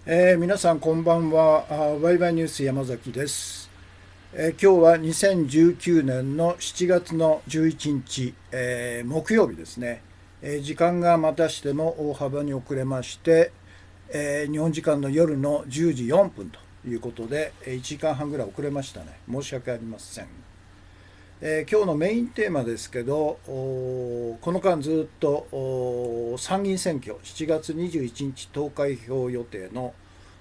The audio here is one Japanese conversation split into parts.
皆さんこんばんは。ワイワイニュース山崎です。今日は2019年の7月の11日、木曜日ですね。時間がまたしても大幅に遅れまして、日本時間の夜の10時4分ということで、1時間半ぐらい遅れましたね。申し訳ありません。今日のメインテーマですけど、この間ずっと参議院選挙、7月21日投開票予定の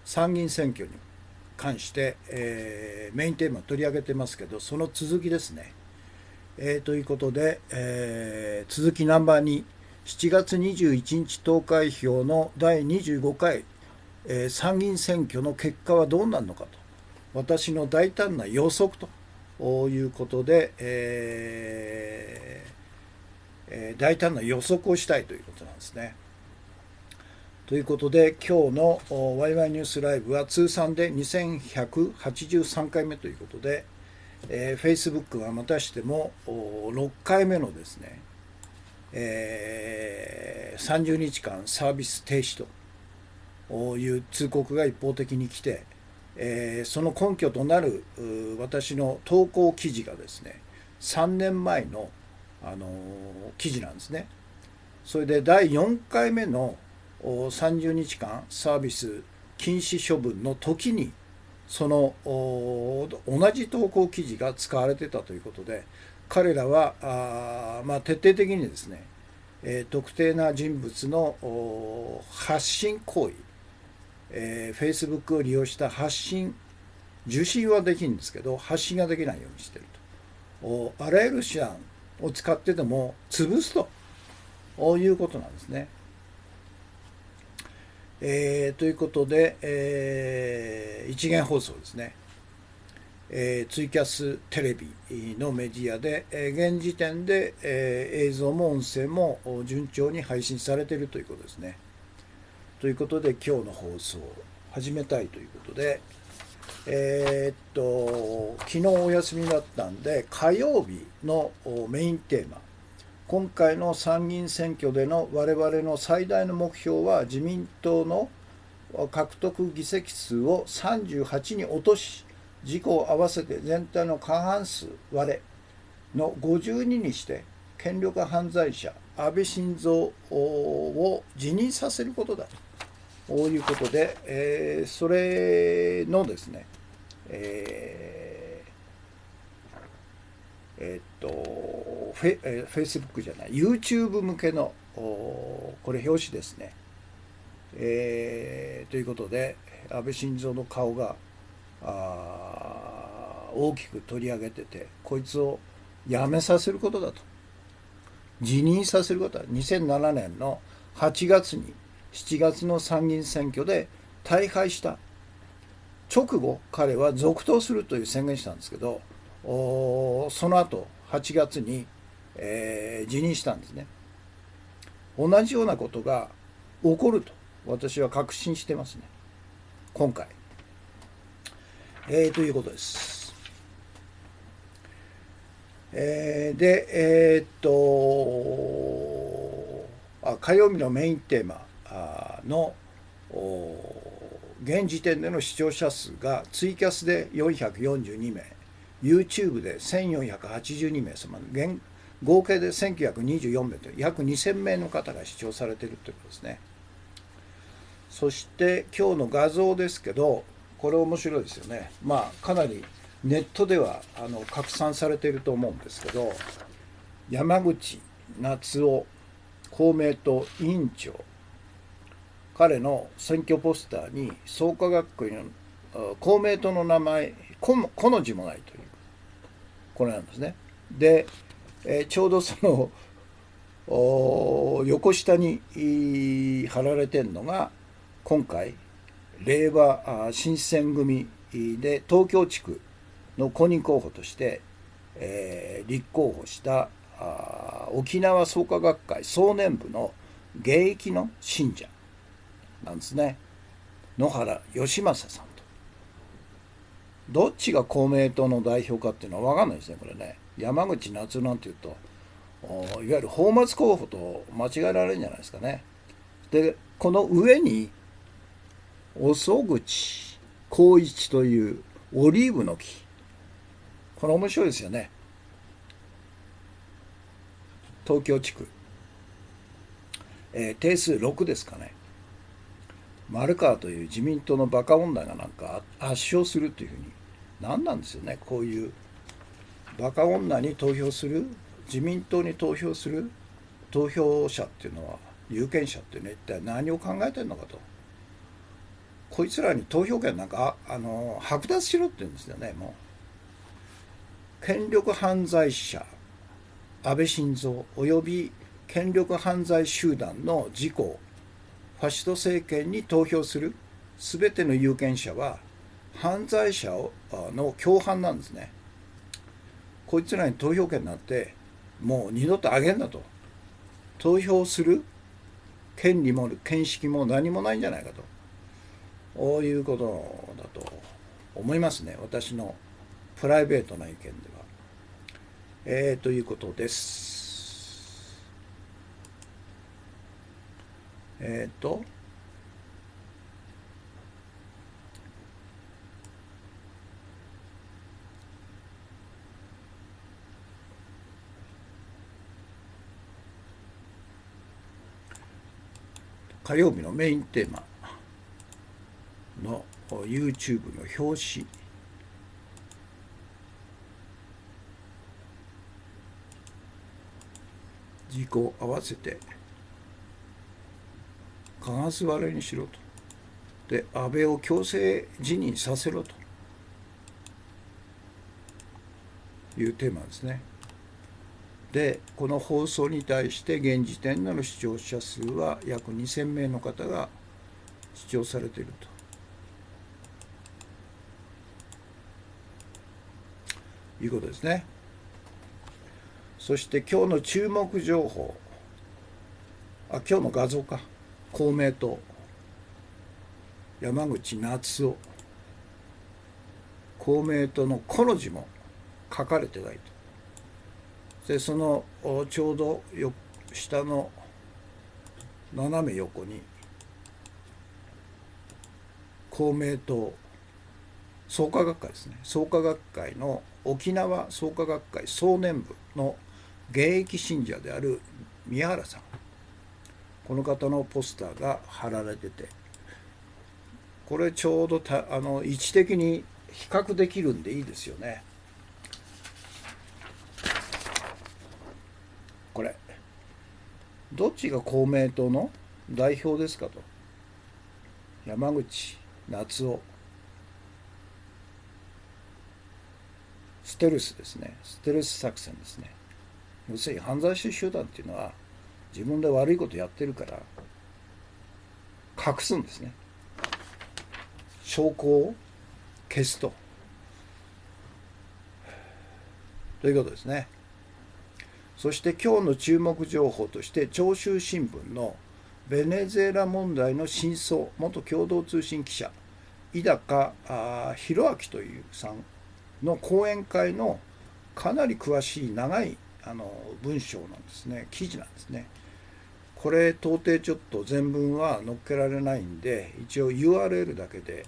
参議院選挙に関して、メインテーマ取り上げてますけど、その続きですね。ということで、続きナンバー2、7月21日投開票の第25回、参議院選挙の結果はどうなるのかと、私の大胆な予測ということで、大胆な予測をしたいということなんですね。ということで今日のワイワイニュースライブは通算で2183回目ということで、Facebook はまたしても6回目のですね、30日間サービス停止という通告が一方的に来て、その根拠となる私の投稿記事がですね、3年前の、記事なんですね。それで第4回目の30日間サービス禁止処分の時にその同じ投稿記事が使われてたということで、彼らは徹底的にですね、特定な人物の発信行為、Facebook を利用した発信、受信はできるんですけど発信ができないようにしていると、あらゆる手段を使ってでも潰すということなんですね。ということで、一元放送ですね、ツイキャステレビのメディアで、現時点で、映像も音声も順調に配信されているということですね。ということで今日の放送を始めたいということで、昨日お休みだったんで火曜日のメインテーマ、今回の参議院選挙での我々の最大の目標は自民党の獲得議席数を38に落とし、自公合わせて全体の過半数割れの52にして権力犯罪者安倍晋三を辞任させることだということで、それのですね、Facebook じゃない YouTube 向けのこれ表紙ですね、ということで安倍晋三の顔が大きく取り上げてて、こいつを辞めさせることだと、辞任させることだ。2007年の8月に7月の参議院選挙で大敗した直後、彼は続投するという宣言したんですけど、その後8月に、辞任したんですね。同じようなことが起こると私は確信してますね、今回。ということです。で、火曜日のメインテーマの現時点での視聴者数がツイキャスで442名、YouTube で1482名様、合計で1924名という約2000名の方が視聴されているということですね。そして今日の画像ですけど、これ面白いですよね。かなりネットでは拡散されていると思うんですけど、山口夏夫公明党委員長、彼の選挙ポスターに創価学院の公明党の名前、この字もないという、これなんですね。で、ちょうどその横下に貼られてるのが、今回令和新選組で東京地区の公認候補として、立候補した沖縄創価学会総年部の現役の信者なんですね。野原義正さんと。どっちが公明党の代表かっていうのは分かんないですね、これね。山口夏夫なんていうと、いわゆる泡沫候補と間違えられるんじゃないですかね。で、この上におそぐち光一というオリーブの木。これ面白いですよね。東京地区、定数6ですかね。丸川という自民党のバカ女がなんか圧勝するというふうに、何なんですよね、こういうバカ女に投票する、自民党に投票する投票者っていうのは、有権者っていうのは一体何を考えてるのかと。こいつらに投票権なんか剥奪しろって言うんですよね。もう権力犯罪者安倍晋三および権力犯罪集団の自公ファシスト政権に投票する全ての有権者は犯罪者の共犯なんですね。こいつらに投票権なんてもう二度とあげんなと。投票する権利も見識も何もないんじゃないかと、こういうことだと思いますね、私のプライベートな意見では。ということです。火曜日のメインテーマの YouTube の表紙、時効合わせてガラス割れにしろと。で、安倍を強制辞任させろというテーマですね。で、この放送に対して現時点での視聴者数は約2000名の方が視聴されているということですね。そして今日の注目情報、今日の画像か。公明党山口夏夫、公明党のこの字も書かれてないと。で、そのちょうど下の斜め横に公明党創価学会ですね。創価学会の沖縄創価学会総年部の現役信者である宮原さん、この方のポスターが貼られてて、これちょうど位置的に比較できるんでいいですよね。これどっちが公明党の代表ですかと。山口夏夫、ステルスですね。ステルス作戦ですね。要するに犯罪集団っていうのは自分で悪いことやってるから隠すんですね。証拠を消すということですね。そして今日の注目情報として、長州新聞のベネズエラ問題の真相元共同通信記者井高弘明というさんの講演会のかなり詳しい長い文章なんですね、記事なんですね。これ到底ちょっと全文は載っけられないんで、一応 URL だけで、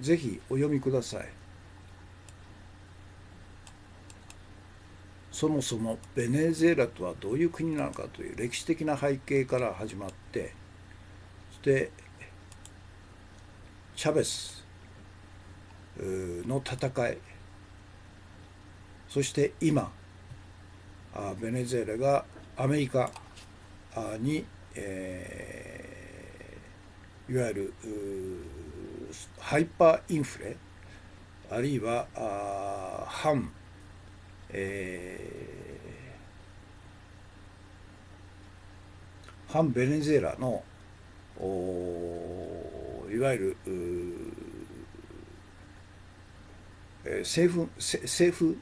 ぜひお読みください。そもそもベネズエラとはどういう国なのかという歴史的な背景から始まって、そしてチャベスの戦い、そして今ベネズエラがアメリカに、いわゆるハイパーインフレ、あるいは反ベネズエラのいわゆる政府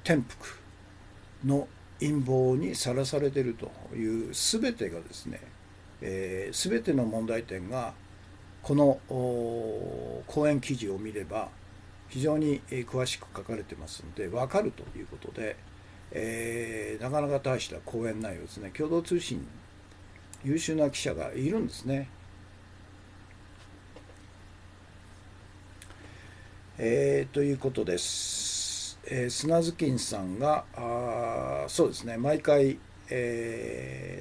転覆の陰謀にさらされているという全てがですね、全ての問題点がこの講演記事を見れば非常に詳しく書かれてますので分かるということで、なかなか大した講演内容ですね。共同通信優秀な記者がいるんですね。ということです。砂ずきんさんが、そうですね、毎回、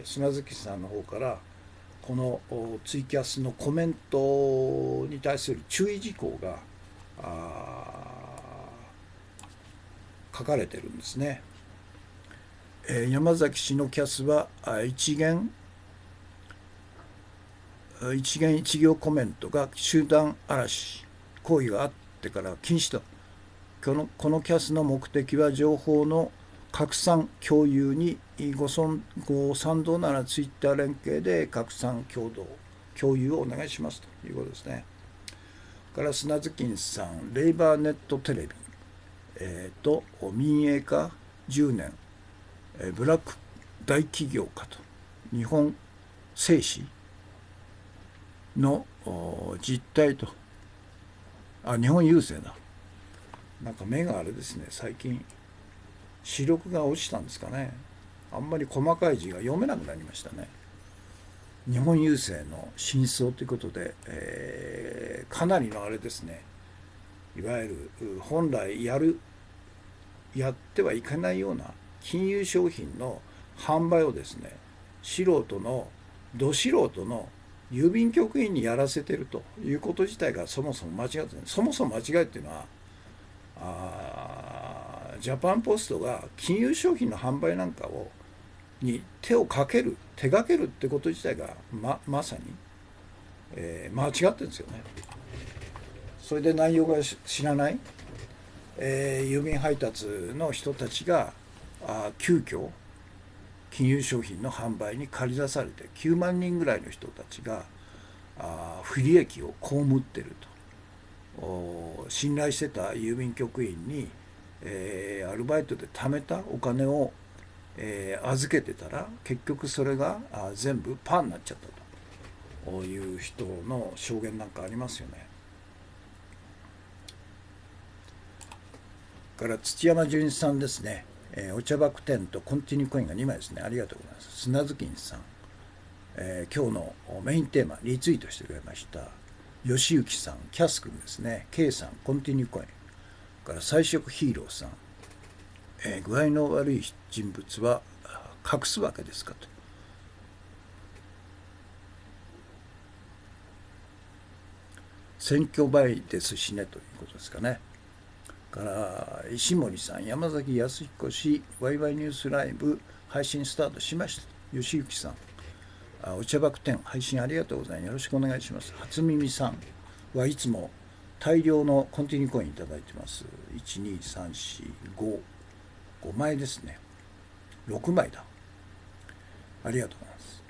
砂ずきんさんの方から、このツイキャスのコメントに対する注意事項が書かれてるんですね。山崎氏のキャスは一言一行コメントが集団嵐行為があってから禁止と。このキャスの目的は情報の拡散共有にご賛同ならツイッター連携で拡散共有をお願いしますということですね。から砂ずきんさん、レイバーネットテレビ、民営化10年、ブラック大企業家と日本製紙の実態と、日本郵政だ。なんか目があれですね、最近視力が落ちたんですかね。あんまり細かい字が読めなくなりましたね。日本郵政の真相ということで、かなりのあれですね、いわゆる本来やってはいけないような金融商品の販売をですね、ど素人の郵便局員にやらせてるということ自体がそもそも間違ってない。そもそも間違いっていうのは、ジャパンポストが金融商品の販売なんかに手がけるってこと自体がまさに、間違ってるんですよね。それで内容が知らない、郵便配達の人たちが急遽金融商品の販売に駆り出されて9万人ぐらいの人たちが不利益を被っていると。信頼してた郵便局員に、アルバイトで貯めたお金を、預けてたら結局それが全部パーになっちゃったという人の証言なんかありますよね。から土山純一さんですね、お茶爆店とコンティニューコインが2枚ですね。ありがとうございます。砂ずきんさん、今日のメインテーマリツイートしてくれました。吉行さん、キャス君ですね、K さん、コンティニューコインから彩色ヒーローさん、具合の悪い人物は隠すわけですかと。選挙前ですしねということですかね。から石森さん、山崎康彦氏、ワイワイニュースライブ配信スタートしました。吉行さん、お茶爆店配信ありがとうございます。よろしくお願いします。初耳さんはいつも大量のコンティニューコインいただいてます。12345枚ですね。6枚だ。ありがとうございます。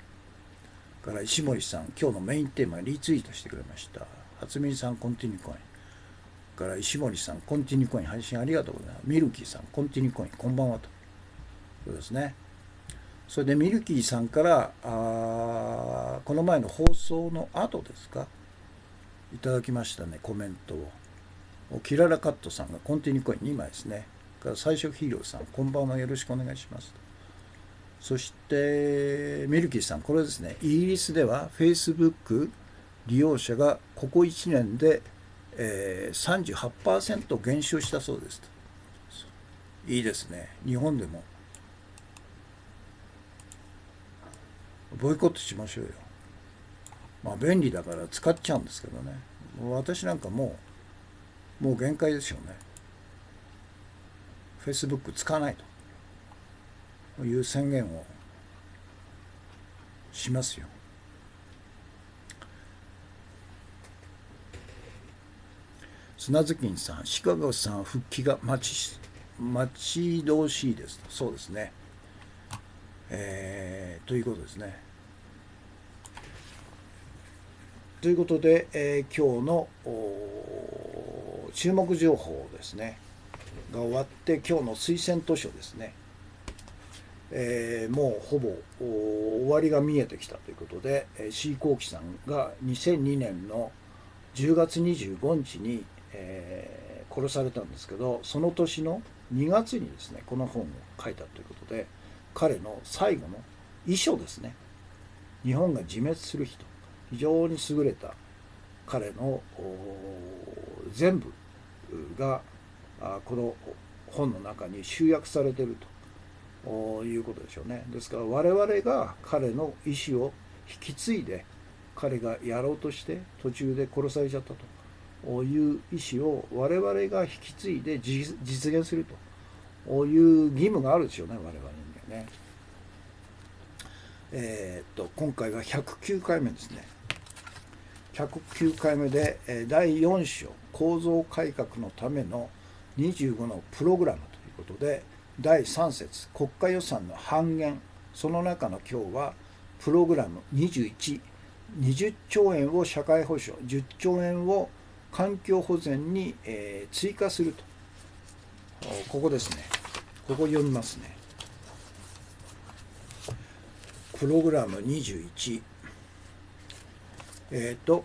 から石森さん、今日のメインテーマリツイートしてくれました。初耳さん、コンティニューコインから石森さん、コンティニューコイン配信ありがとうございます。ミルキーさん、コンティニューコインこんばんはと。そうですね。それでミルキーさんからこの前の放送の後ですか、いただきましたね、コメントを。キララカットさんがコンティニューコイン2枚ですね。から最初ヒーローさん、こんばんは、よろしくお願いします。そしてミルキーさん、これですね、イギリスでは Facebook 利用者がここ1年で、38% 減少したそうですと。いいですね。日本でもボイコットしましょうよ。便利だから使っちゃうんですけどね。私なんかもう限界ですよね。Facebook 使わないという宣言をしますよ。砂ずきんさん、シカゴさん復帰が待ち遠しいですと。そうですね。ということですね。ということで、今日の注目情報ですねが終わって、今日の推薦図書ですね、もうほぼ終わりが見えてきたということで、C 幸喜さんが2002年の10月25日に、殺されたんですけど、その年の2月にですねこの本を書いたということで、彼の最後の遺書ですね、日本が自滅する日と、非常に優れた彼の全部がこの本の中に集約されているということでしょうね。ですから我々が彼の意思を引き継いで、彼がやろうとして途中で殺されちゃったという意思を我々が引き継いで実現するという義務があるでしょうね、我々にはね。今回は109回目ですね。109回目で第4章構造改革のための25のプログラムということで、第3節国家予算の半減、その中の今日はプログラム21、20兆円を社会保障、10兆円を環境保全に追加すると。ここですね。ここ読みますね。プログラム21、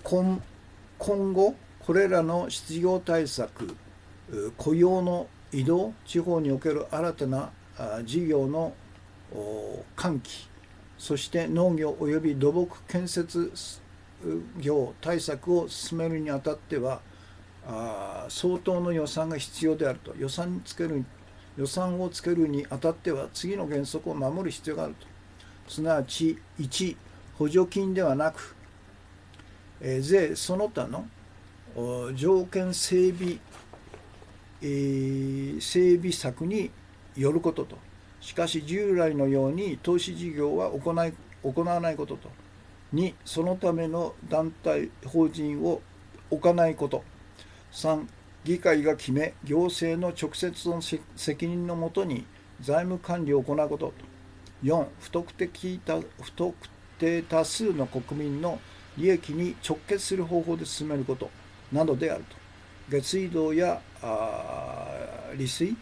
今後これらの失業対策、雇用の移動、地方における新たな事業の喚起、そして農業及び土木建設業対策を進めるにあたっては相当の予算が必要であると。予算をつけるにあたっては次の原則を守る必要があると。すなわち1、補助金ではなく税その他の条件整備策によることと。しかし従来のように投資事業は行わないことと。2、そのための団体法人を置かないこと。3、議会が決め行政の直接の責任のもとに財務管理を行うことと。4、不特定多数の国民の利益に直結する方法で進めることなどであると。下水道や利水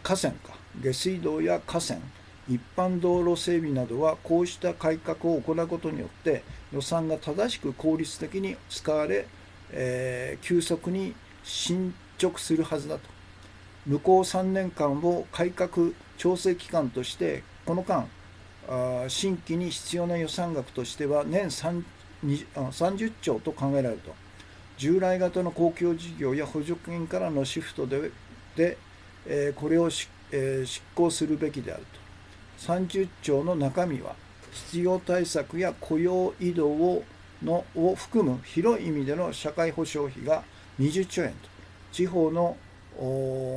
河川か下水道や河川、一般道路整備などはこうした改革を行うことによって予算が正しく効率的に使われ、急速に進捗するはずだと。向こう3年間を改革調整期間として、この間新規に必要な予算額としては年30兆と考えられると。従来型の公共事業や補助金からのシフトでこれを執行するべきであると。30兆の中身は失業対策や雇用移動を含む広い意味での社会保障費が20兆円と。地方の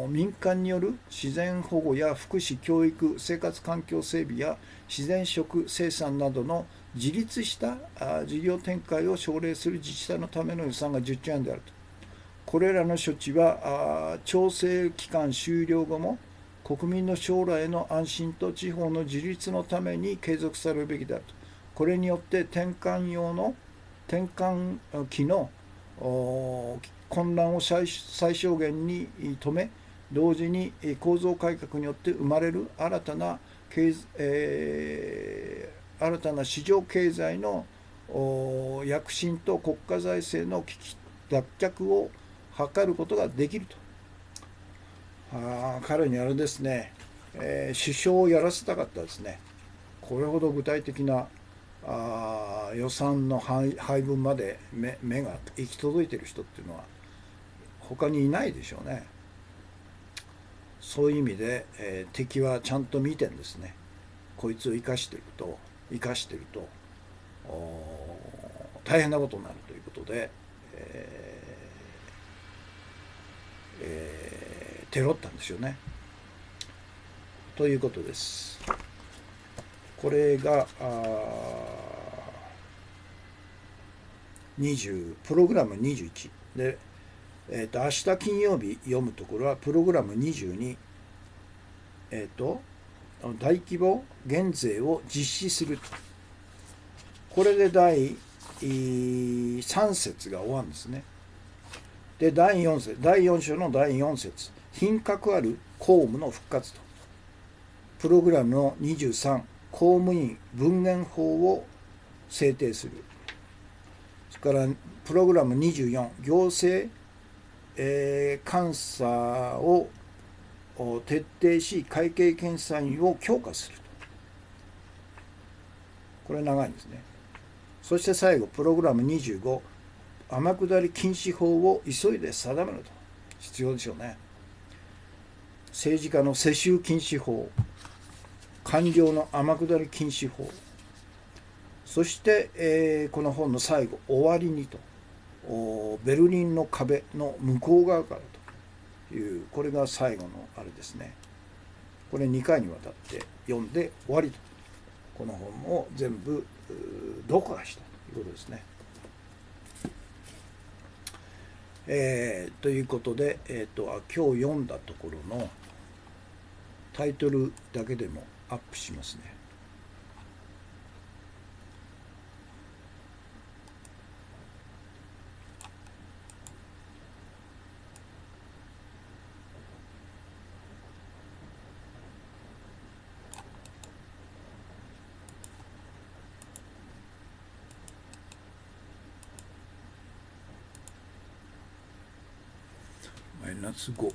民間による自然保護や福祉教育生活環境整備や自然食生産などの自立した事業展開を奨励する自治体のための予算が10兆円であると。これらの処置は調整期間終了後も国民の将来への安心と地方の自立のために継続されるべきであると。これによって転換期の混乱を最小限に止め、同時に構造改革によって生まれる新たな市場経済の躍進と国家財政の危機脱却を図ることができると。彼にあれですね、首相をやらせたかったですね。これほど具体的な予算の配分まで目が行き届いている人っていうのは他にいないでしょうね。そういう意味で、敵はちゃんと見てんですね。こいつを生かしてると大変なことになるということで、テロったんですよね。ということです。これがプログラム21で、明日金曜日読むところはプログラム22、大規模減税を実施すると。これで第3節が終わるんですね。で第4章の第4節、品格ある公務の復活と。プログラムの23、公務員分限法を制定する。それからプログラム24、行政、監査を徹底し会計検査院を強化すると。これ長いんですね。そして最後プログラム25、天下り禁止法を急いで定めると。必要でしょうね。政治家の世襲禁止法、官僚の天下り禁止法、そして、この本の最後、終わりにと、ベルリンの壁の向こう側からという、これが最後のあれですね。これ2回にわたって読んで終わりと。この本を全部読破したということですね。ということで、今日読んだところのタイトルだけでもアップしますね。マイナス5。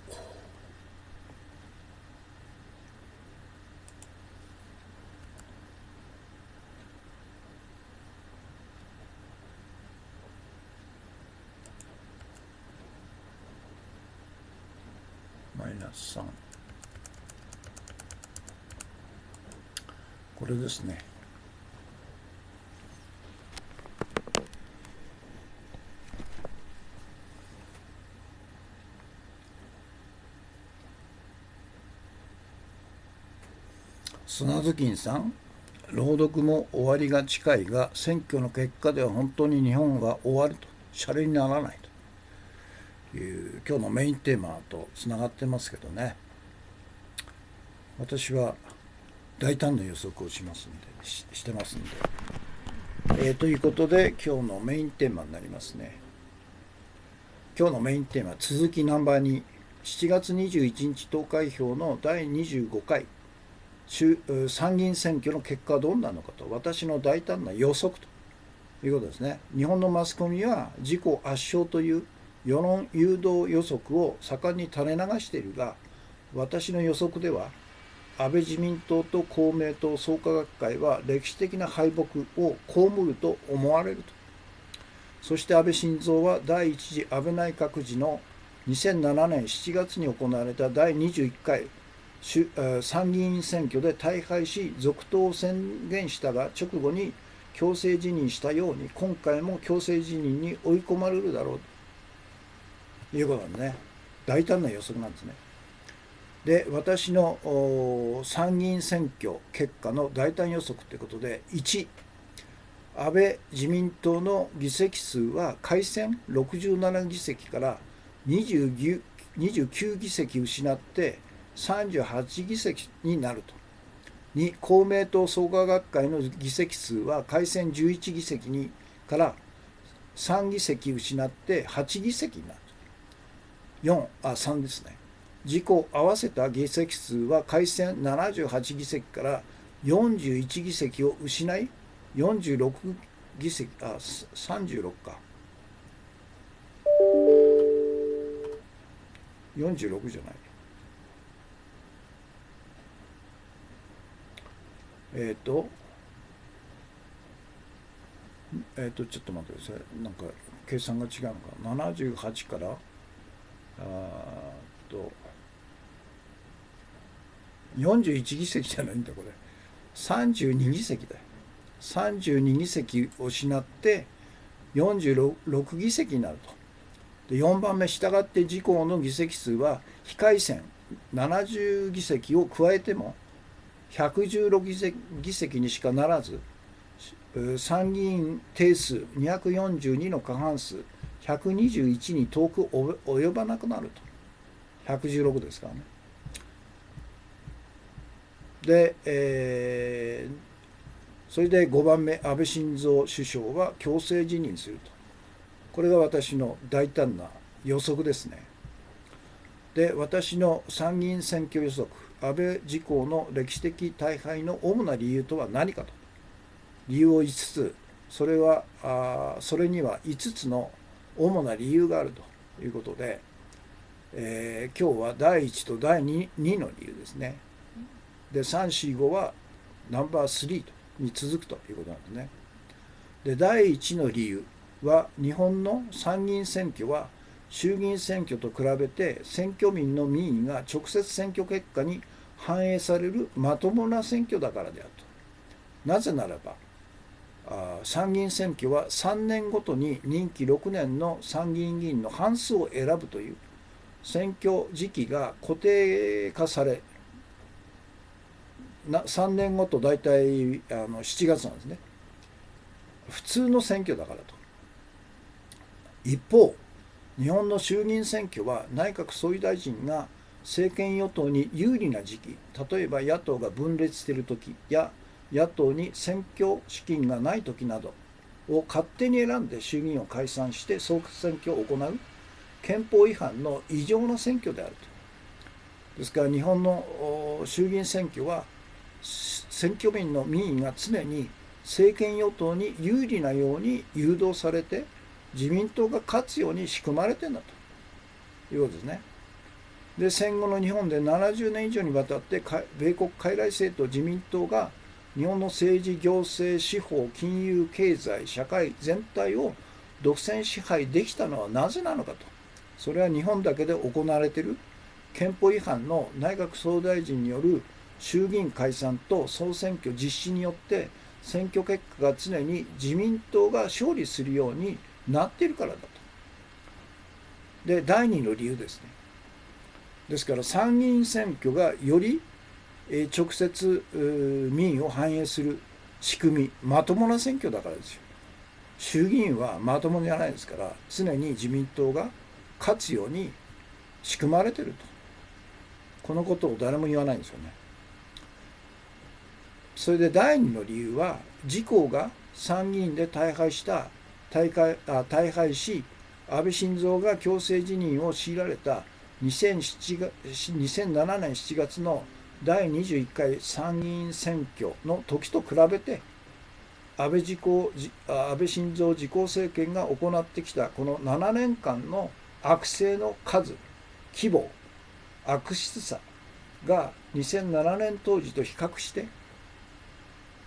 マイナス3。これですね。砂頭金さん、朗読も終わりが近いが、選挙の結果では本当に日本が終わると、シャレにならないという今日のメインテーマとつながってますけどね。私は大胆な予測をしてますんで、ということで今日のメインテーマになりますね。今日のメインテーマ、続きナンバー2、7月21日投開票の第25回参議院選挙の結果はどうなるのかと、私の大胆な予測ということですね。日本のマスコミは自己圧勝という世論誘導予測を盛んに垂れ流しているが、私の予測では安倍自民党と公明党創価学会は歴史的な敗北を被ると思われると。そして安倍晋三は第一次安倍内閣時の2007年7月に行われた第21回参議院選挙で大敗し続投を宣言したが、直後に強制辞任したように今回も強制辞任に追い込まれるだろうということなんですね。大胆な予測なんですね。で、私の参議院選挙結果の大胆予測ということで、1、安倍自民党の議席数は改選67議席から29議席失って38議席になると。2、公明党創価学会の議席数は改選11議席にから3議席失って8議席になると。3ですね。自己合わせた議席数は改選78議席から41議席を失い46議席、36か。46じゃない。ちょっと待ってください。なんか計算が違うのか。78から41議席じゃないんだ、これ。32議席だよ。32議席を失って46議席になると。で、4番目、したがって自公の議席数は非改選70議席を加えても116議席にしかならず、参議院定数242の過半数121に遠く及ばなくなると。116ですからね。で、それで5番目、安倍晋三首相は強制辞任すると。これが私の大胆な予測ですね。で、私の参議院選挙予測、安倍自公の歴史的大敗の主な理由とは何かと。理由を5つ、それには5つの主な理由があるということで、今日は第1と第 2の理由ですね。で、3、4、5はナンバー3に続くということなんですね。で、第1の理由、は日本の参議院選挙は衆議院選挙と比べて選挙民の民意が直接選挙結果に反映されるまともな選挙だからであると。なぜならば参議院選挙は3年ごとに任期6年の参議院議員の半数を選ぶという選挙時期が固定化され、3年ごと大体7月なんですね。普通の選挙だからと。一方、日本の衆議院選挙は内閣総理大臣が政権与党に有利な時期、例えば野党が分裂している時や野党に選挙資金がない時などを勝手に選んで衆議院を解散して総選挙を行う憲法違反の異常な選挙であると。ですから日本の衆議院選挙は選挙民の民意が常に政権与党に有利なように誘導されて自民党が勝つように仕組まれてんだということですね。で、戦後の日本で70年以上にわたって米国傀儡政党自民党が日本の政治、行政、司法、金融、経済、社会全体を独占支配できたのはなぜなのかと。それは日本だけで行われている憲法違反の内閣総理大臣による衆議院解散と総選挙実施によって選挙結果が常に自民党が勝利するようになっているからだと。で、第2の理由ですね。ですから参議院選挙がより直接民意を反映する仕組み、まともな選挙だからですよ。衆議院はまともじゃないですから、常に自民党が勝つように仕組まれていると。このことを誰も言わないんですよね。それで第2の理由は、自公が参議院で大敗し安倍晋三が強制辞任を強いられた2007年7月の第21回参議院選挙の時と比べて安倍晋三自公政権が行ってきたこの7年間の悪政の数、規模、悪質さが2007年当時と比較して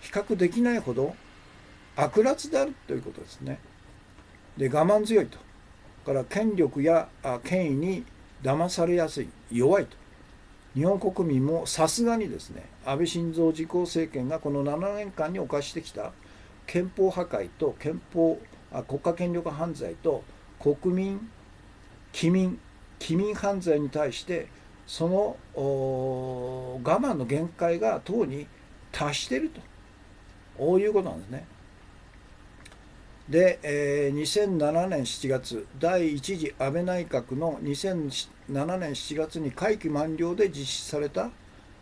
比較できないほど悪辣であるということですね。で、我慢強いと。から権力や権威に騙されやすい、弱いと。日本国民もさすがにですね、安倍晋三自公政権がこの7年間に犯してきた憲法破壊と国家権力犯罪と機民犯罪に対してその我慢の限界がとうに達していると、こういうことなんですね。で、2007年7月、第1次安倍内閣の2007年7月に会期満了で実施された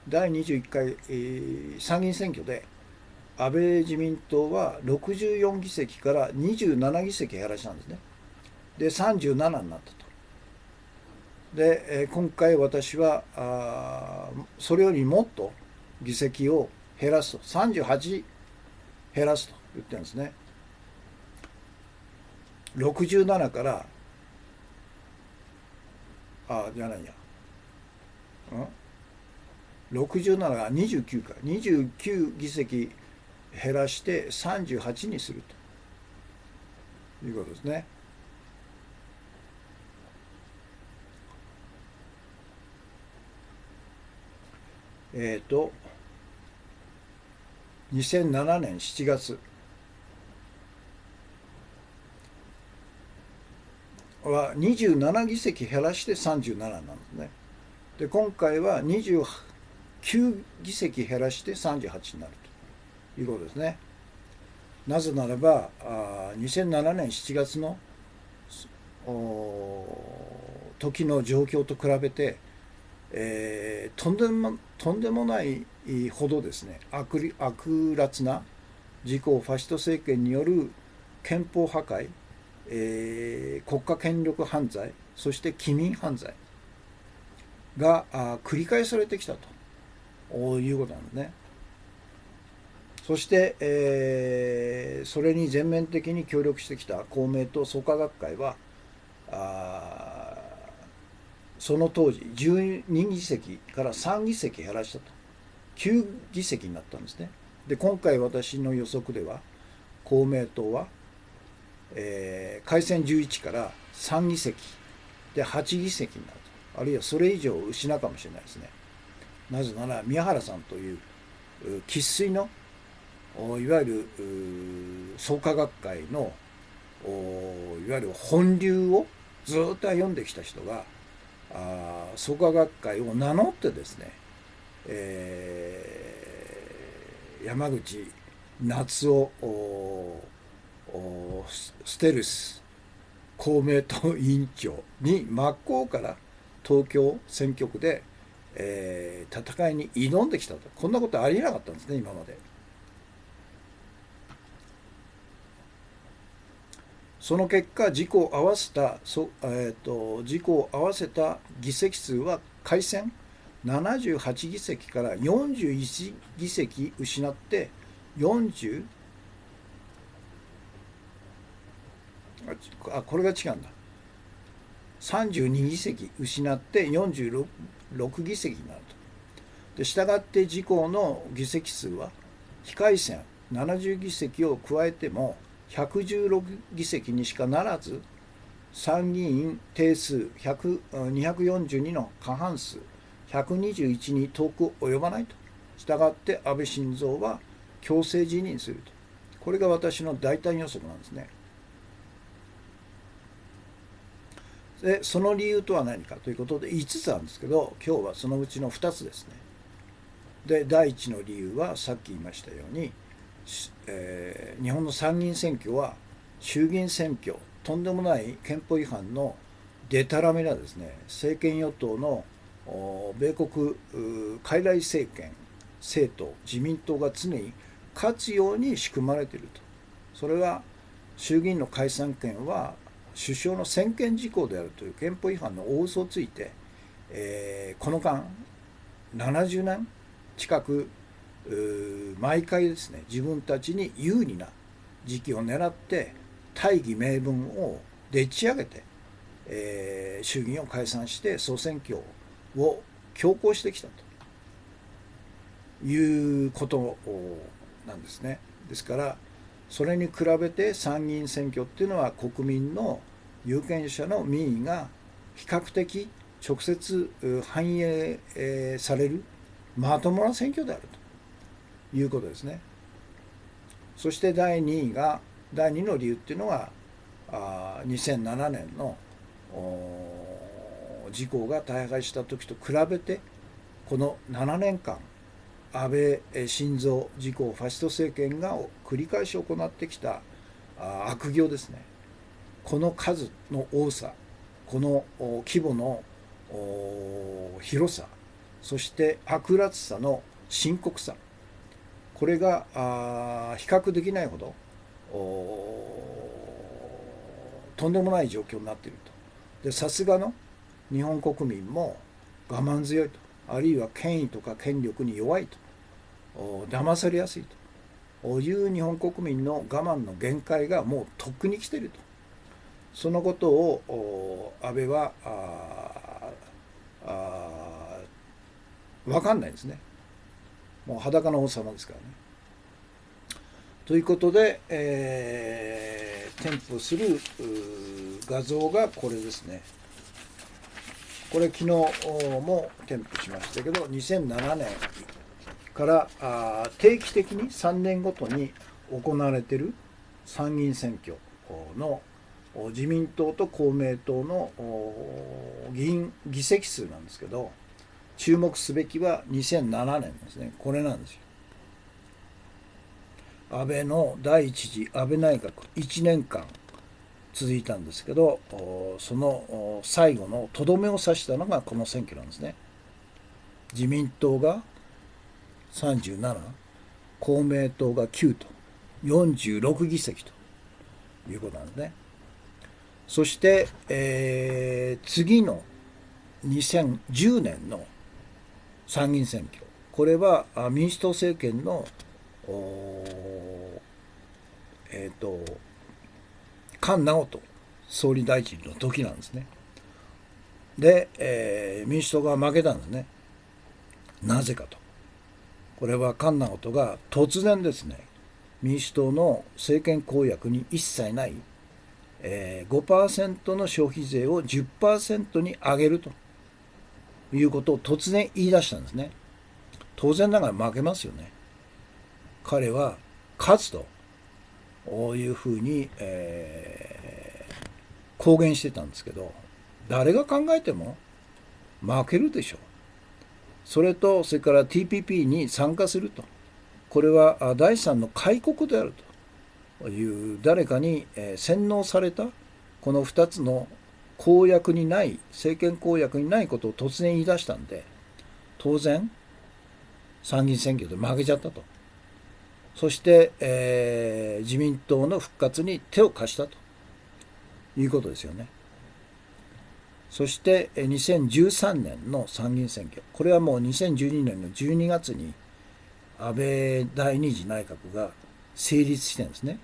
第21回、参議院選挙で、安倍自民党は64議席から27議席減らしたんですね。で、37になったと。で、今回私はそれよりもっと議席を減らすと、38減らすと言ってるんですね。67からじゃないや、67が29か、29議席減らして38にするということですね。2007年7月は27議席減らして37なんですね。で、今回は29議席減らして38になるということですね。なぜならば2007年7月の時の状況と比べて、とんでもないほどですね、悪辣な自公ファシスト政権による憲法破壊、国家権力犯罪、そして機民犯罪が繰り返されてきたということなんですね。そして、それに全面的に協力してきた公明党創価学会はその当時12議席から3議席減らしたと、9議席になったんですね。で、今回私の予測では公明党は改選11から3議席で8議席になると、あるいはそれ以上失うかもしれないですね。なぜなら宮原さんという生粋のいわゆる創価学会のいわゆる本流をずっと読んできた人が創価学会を名乗ってですね、山口夏夫ステルス公明党委員長に真っ向から東京選挙区で、戦いに挑んできたと。こんなことありえなかったんですね、今まで。その結果、自公合わせた議席数は改選78議席から41議席失ってこれが違うんだ。32議席失って46議席になると。で、したがって自公の議席数は非改選70議席を加えても116議席にしかならず、参議院定数242の過半数121に遠く及ばないと。したがって安倍晋三は強制辞任すると。これが私の大胆予測なんですね。で、その理由とは何かということで5つあるんですけど、今日はそのうちの2つですね。で、第1の理由はさっき言いましたように、日本の参議院選挙は衆議院選挙、とんでもない憲法違反のデタラメなですね、政権与党の米国傀儡政権政党自民党が常に勝つように仕組まれていると。それは衆議院の解散権は首相の専権事項であるという憲法違反の大嘘をついて、この間70年近く毎回ですね、自分たちに有利な時期を狙って大義名分をでっち上げて、衆議院を解散して総選挙を強行してきたということなんですね。ですからそれに比べて参議院選挙っていうのは国民の有権者の民意が比較的直接反映されるまともな選挙であるということですね。そして第2の理由っていうのが2007年の自公が大敗した時と比べてこの7年間安倍晋三自公ファシスト政権が繰り返し行ってきた悪行ですね。この数の多さ、この規模の広さ、そして悪辣さの深刻さ、これが比較できないほどとんでもない状況になっていると。で、さすがの日本国民も我慢強いと、あるいは権威とか権力に弱いと、騙されやすいという日本国民の我慢の限界がもうとっくに来ていると。そのことを安倍は分かんないですね。もう裸の王様ですからね。ということで、添付する画像がこれですね。これ昨日も添付しましたけど、2007年から定期的に3年ごとに行われている参議院選挙の自民党と公明党の議席数なんですけど、注目すべきは2007年ですね。これなんですよ。安倍の第一次安倍内閣1年間続いたんですけど、その最後のとどめを刺したのがこの選挙なんですね。自民党が37、公明党が9と46議席ということなんですね。そして、次の2010年の参議院選挙、これは民主党政権の菅直人総理大臣の時なんですね。で、民主党が負けたんですね。なぜかと。これは菅直人が突然ですね、民主党の政権公約に一切ない5% の消費税を 10% に上げるということを突然言い出したんですね。当然ながら負けますよね。彼は勝つというふうに、公言してたんですけど、誰が考えても負けるでしょう。それと、それから TPP に参加すると。これは第三の開国であるという、誰かに洗脳されたこの2つの公約にない、政権公約にないことを突然言い出したんで、当然参議院選挙で負けちゃったと。そして、自民党の復活に手を貸したということですよね。そして2013年の参議院選挙、これはもう2012年の12月に安倍第二次内閣が成立してるんですね。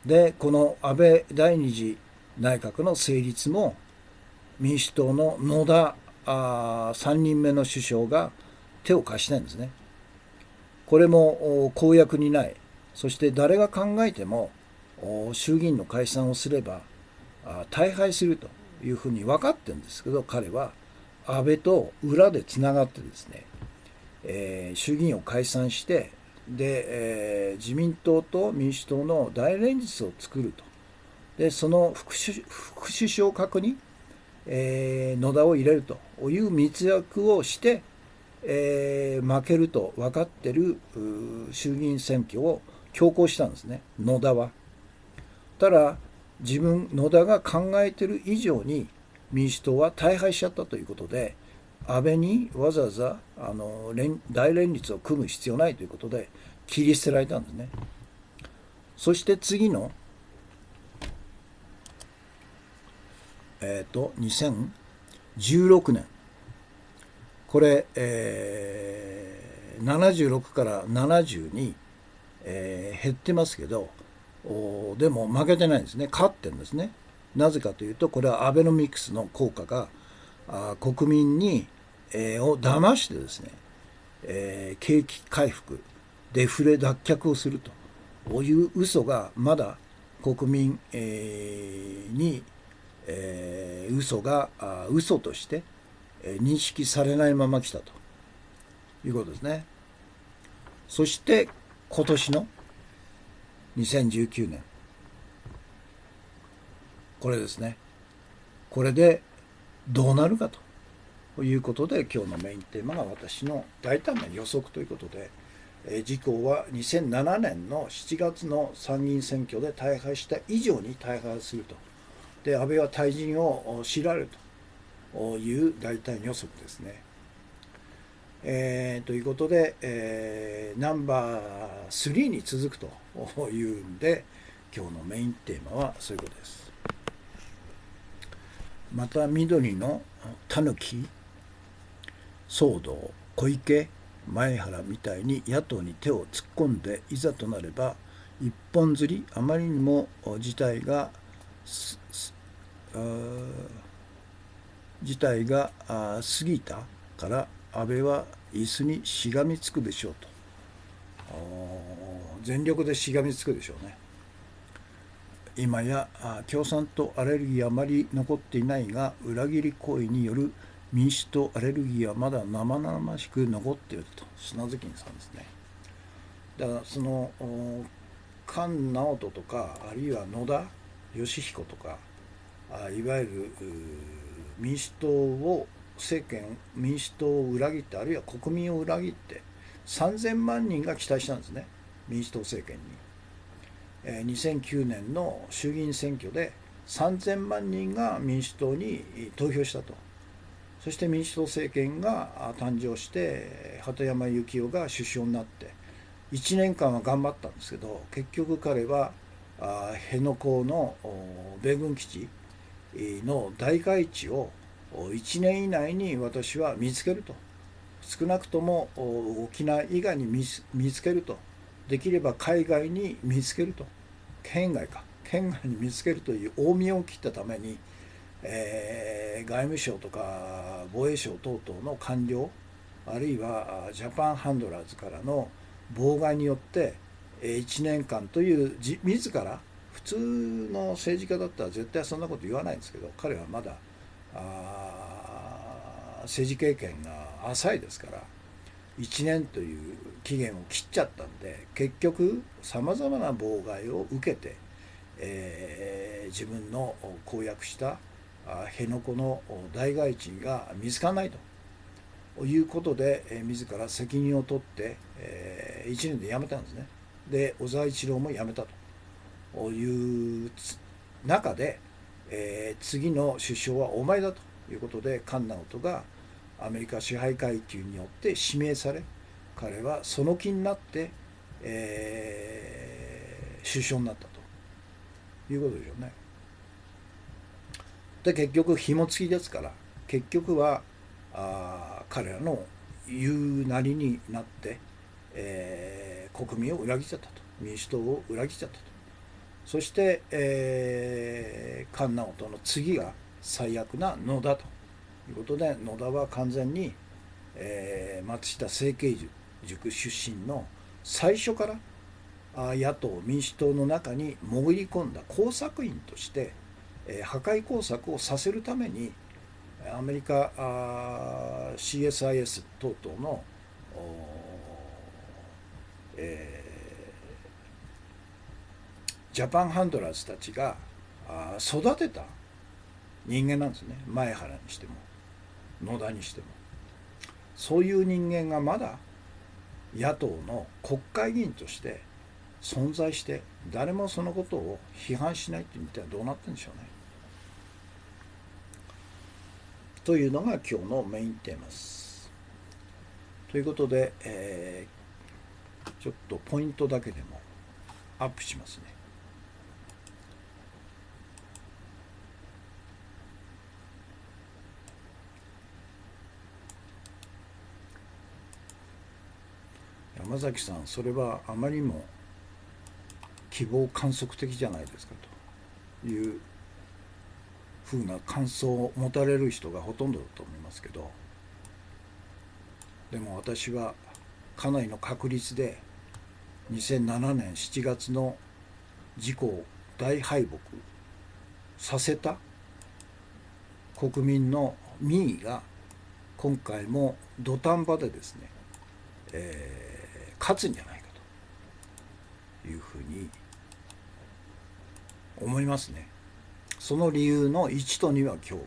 で、この安倍第二次内閣の成立も民主党の野田3人目の首相が手を貸してるんですね。これも公約にない、そして誰が考えても衆議院の解散をすれば大敗するというふうに分かってるんですけど、彼は安倍と裏でつながってですね、衆議院を解散して、で、自民党と民主党の大連立を作ると。で、その副首相格に、野田を入れるという密約をして、負けると分かってる衆議院選挙を強行したんですね、野田は。ただ、野田が考えてる以上に民主党は大敗しちゃったということで、安倍にわざわざ大連立を組む必要ないということで切り捨てられたんですね。そして次の、2016年、これ、76から70に、減ってますけど、でも負けてないんですね。勝ってるんですね。なぜかというと、これはアベノミクスの効果が国民に、を騙してですね、景気回復、デフレ脱却をするという嘘がまだ国民、に、嘘が嘘として認識されないまま来たということですね。そして今年の2019年、これですね。これでどうなるかということで、今日のメインテーマが私の大胆な予測ということで、自公は2007年の7月の参議院選挙で大敗した以上に大敗すると。で、安倍は退陣を強いられるという大胆予測ですね。ということで、ナンバー3に続くというんで、今日のメインテーマはそういうことです。また緑のタヌキ騒動、小池前原みたいに野党に手を突っ込んでいざとなれば一本釣り、あまりにも事態が過ぎたから安倍は椅子にしがみつくでしょうと。全力でしがみつくでしょうね。今や共産党アレルギーあまり残っていないが、裏切り行為による民主党アレルギーはまだ生々しく残っていると。砂月さんですね。だからその菅直人とか、あるいは野田佳彦とか、いわゆる民主党を裏切って、あるいは国民を裏切って3000万人が期待したんですね、民主党政権に。2009年の衆議院選挙で3000万人が民主党に投票したと。そして民主党政権が誕生して、鳩山幸夫が首相になって1年間は頑張ったんですけど、結局彼は辺野古の米軍基地の大海地を1年以内に私は見つけると。少なくとも沖縄以外に見つけると。できれば海外に見つけると。県外に見つけるという大見を切ったために、外務省とか防衛省等々の官僚、あるいはジャパンハンドラーズからの妨害によって1年間という自ら普通の政治家だったら絶対そんなこと言わないんですけど、彼はまだ政治経験が浅いですから、1年という期限を切っちゃったんで、結局さまざまな妨害を受けて、自分の公約した辺野古の代替地が見つからないということで、自ら責任を取って、1年で辞めたんですね。で小沢一郎も辞めたという中で、次の首相はお前だということで菅直人がアメリカ支配階級によって指名され、彼はその気になって、首相になったということでしょうね。で結局紐付きですから、結局は彼らの言うなりになって、国民を裏切っちゃったと、民主党を裏切っちゃったと。そして、菅直人の次が最悪な野田ということで、野田は完全に、松下政経塾出身の最初から野党民主党の中に潜り込んだ工作員として、破壊工作をさせるためにアメリカCSIS 等々の、ジャパンハンドラーズたちが育てた人間なんですね。前原にしても野田にしても。そういう人間がまだ野党の国会議員として存在して、誰もそのことを批判しないってみたらどうなってるんでしょうね。というのが今日のメインテーマです。ということで、ちょっとポイントだけでもアップしますね。山崎さん、それはあまりにも希望観測的じゃないですかというふうな感想を持たれる人がほとんどだと思いますけど、でも私はかなりの確率で2007年7月の自公大敗北させた国民の民意が今回も土壇場でですね、勝つんじゃないかというふうに思いますね。その理由の1と2は今日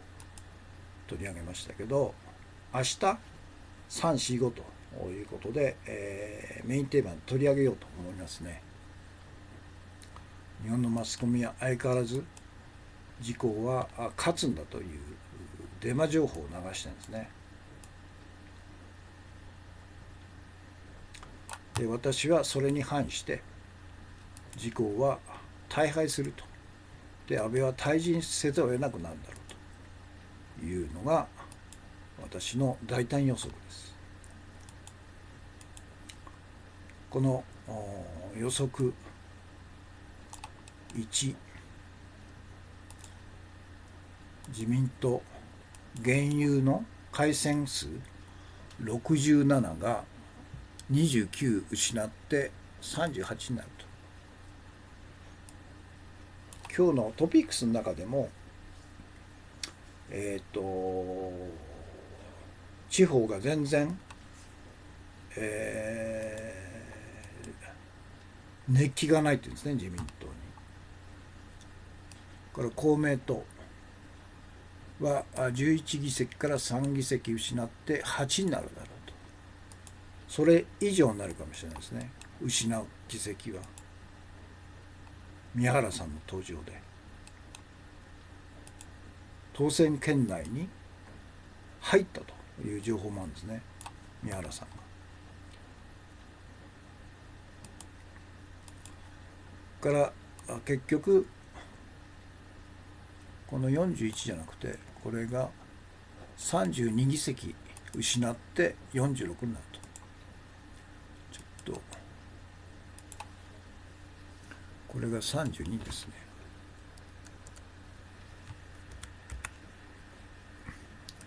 取り上げましたけど、明日3、4、5ということで、メインテーマに取り上げようと思いますね。日本のマスコミは相変わらず自公は勝つんだというデマ情報を流してるんですね。で私はそれに反して自公は大敗すると。で安倍は退陣せざるを得なくなるんだろうというのが私の大胆予測です。この予測1、自民党現有の改選数67が29失って38になると。今日のトピックスの中でも地方が全然、熱気がないって言うんですね、自民党に。これ公明党は11議席から3議席失って8になるだろうと。それ以上になるかもしれないですね、失う議席は。宮原さんの登場で当選圏内に入ったという情報もあるんですね、宮原さんが。から結局この41じゃなくて、これが32議席失って46になると。ちょっとこれが32ですね。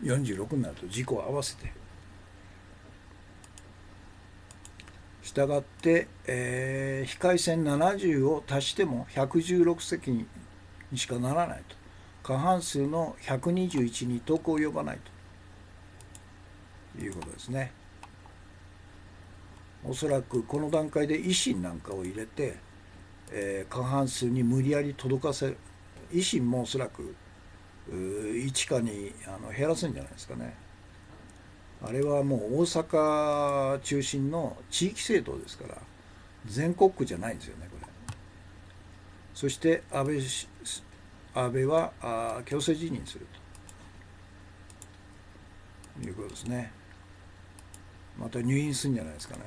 46になると自己を合わせてししたがって、非改選70を足しても116席にしかならないと。過半数の121に遠く及ばないということですね。おそらくこの段階で維新なんかを入れて、過半数に無理やり届かせる。維新もおそらく1かに減らすんじゃないですかね。あれはもう大阪中心の地域政党ですから全国区じゃないんですよね、これ。そして安倍は強制辞任するということですね。また入院するんじゃないですかね。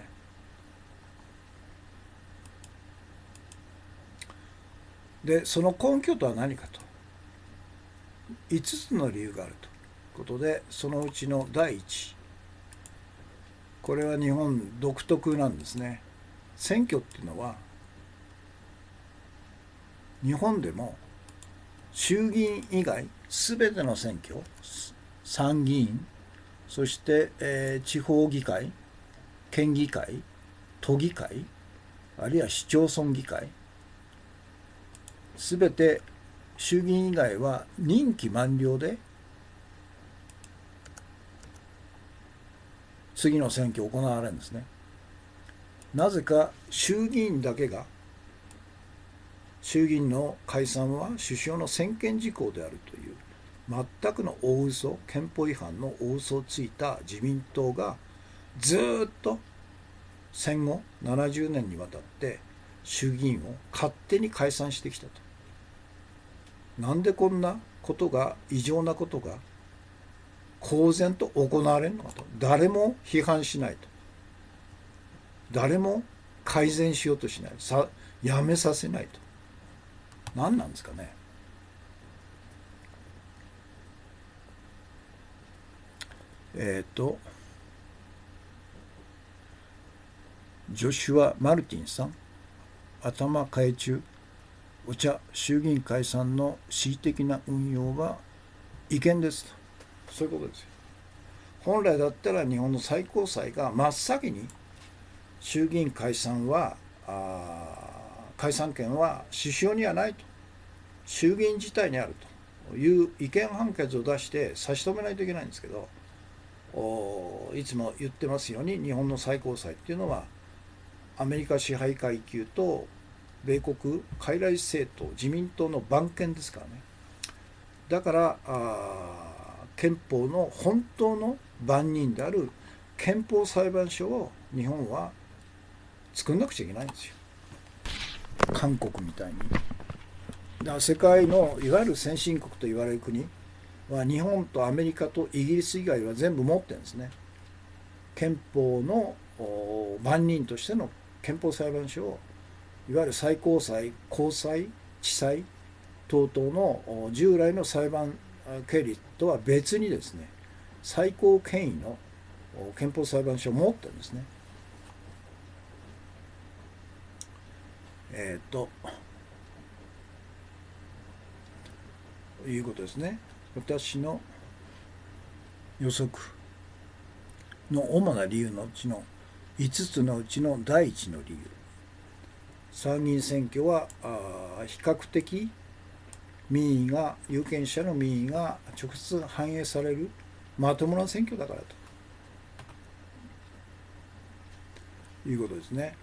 でその根拠とは何かと、5つの理由があるということで、そのうちの第一、これは日本独特なんですね。選挙っていうのは日本でも衆議院以外全ての選挙、参議院、そして、地方議会、県議会、都議会、あるいは市町村議会、全て衆議院以外は任期満了で次の選挙行われるんですね。なぜか衆議院だけが、衆議院の解散は首相の専権事項であるという全くの大嘘、憲法違反の大嘘をついた自民党がずっと戦後70年にわたって衆議院を勝手に解散してきたと。なんでこんなことが、異常なことが公然と行われるのかと。誰も批判しないと。誰も改善しようとしない。やめさせないと。何なんですかね。ジョシュア・マルティンさん、頭変え中、お茶、衆議院解散の恣意的な運用は違憲ですと。そういうことですよ。本来だったら日本の最高裁が真っ先に衆議院解散は解散権は首相にはないと、衆議院自体にあるという違憲判決を出して差し止めないといけないんですけど、いつも言ってますように日本の最高裁っていうのはアメリカ支配階級と米国傀儡政党自民党の番犬ですからね。だから憲法の本当の番人である憲法裁判所を日本は作んなくちゃいけないんですよ、韓国みたいに。だから世界のいわゆる先進国と言われる国は日本とアメリカとイギリス以外は全部持ってるんですね。憲法の番人としての憲法裁判所をいわゆる最高裁、高裁、地裁等々の従来の裁判権利とは別にですね、最高権威の憲法裁判所を持ってるんですね。ということですね。私の予測の主な理由のうちの5つのうちの第1の理由、参議院選挙は比較的民意が、有権者の民意が直接反映されるまともな選挙だからということですね。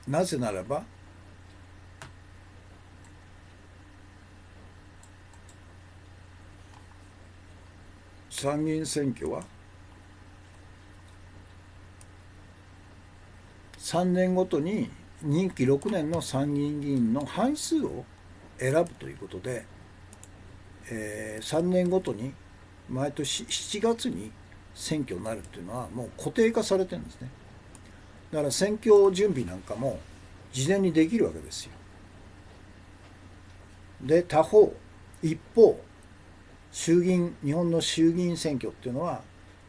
なぜならば参議院選挙は3年ごとに任期6年の参議院議員の半数を選ぶということで、3年ごとに毎年7月に選挙になるっていうのはもう固定化されてるんですね。だから選挙準備なんかも事前にできるわけですよ。で一方日本の衆議院選挙っていうのは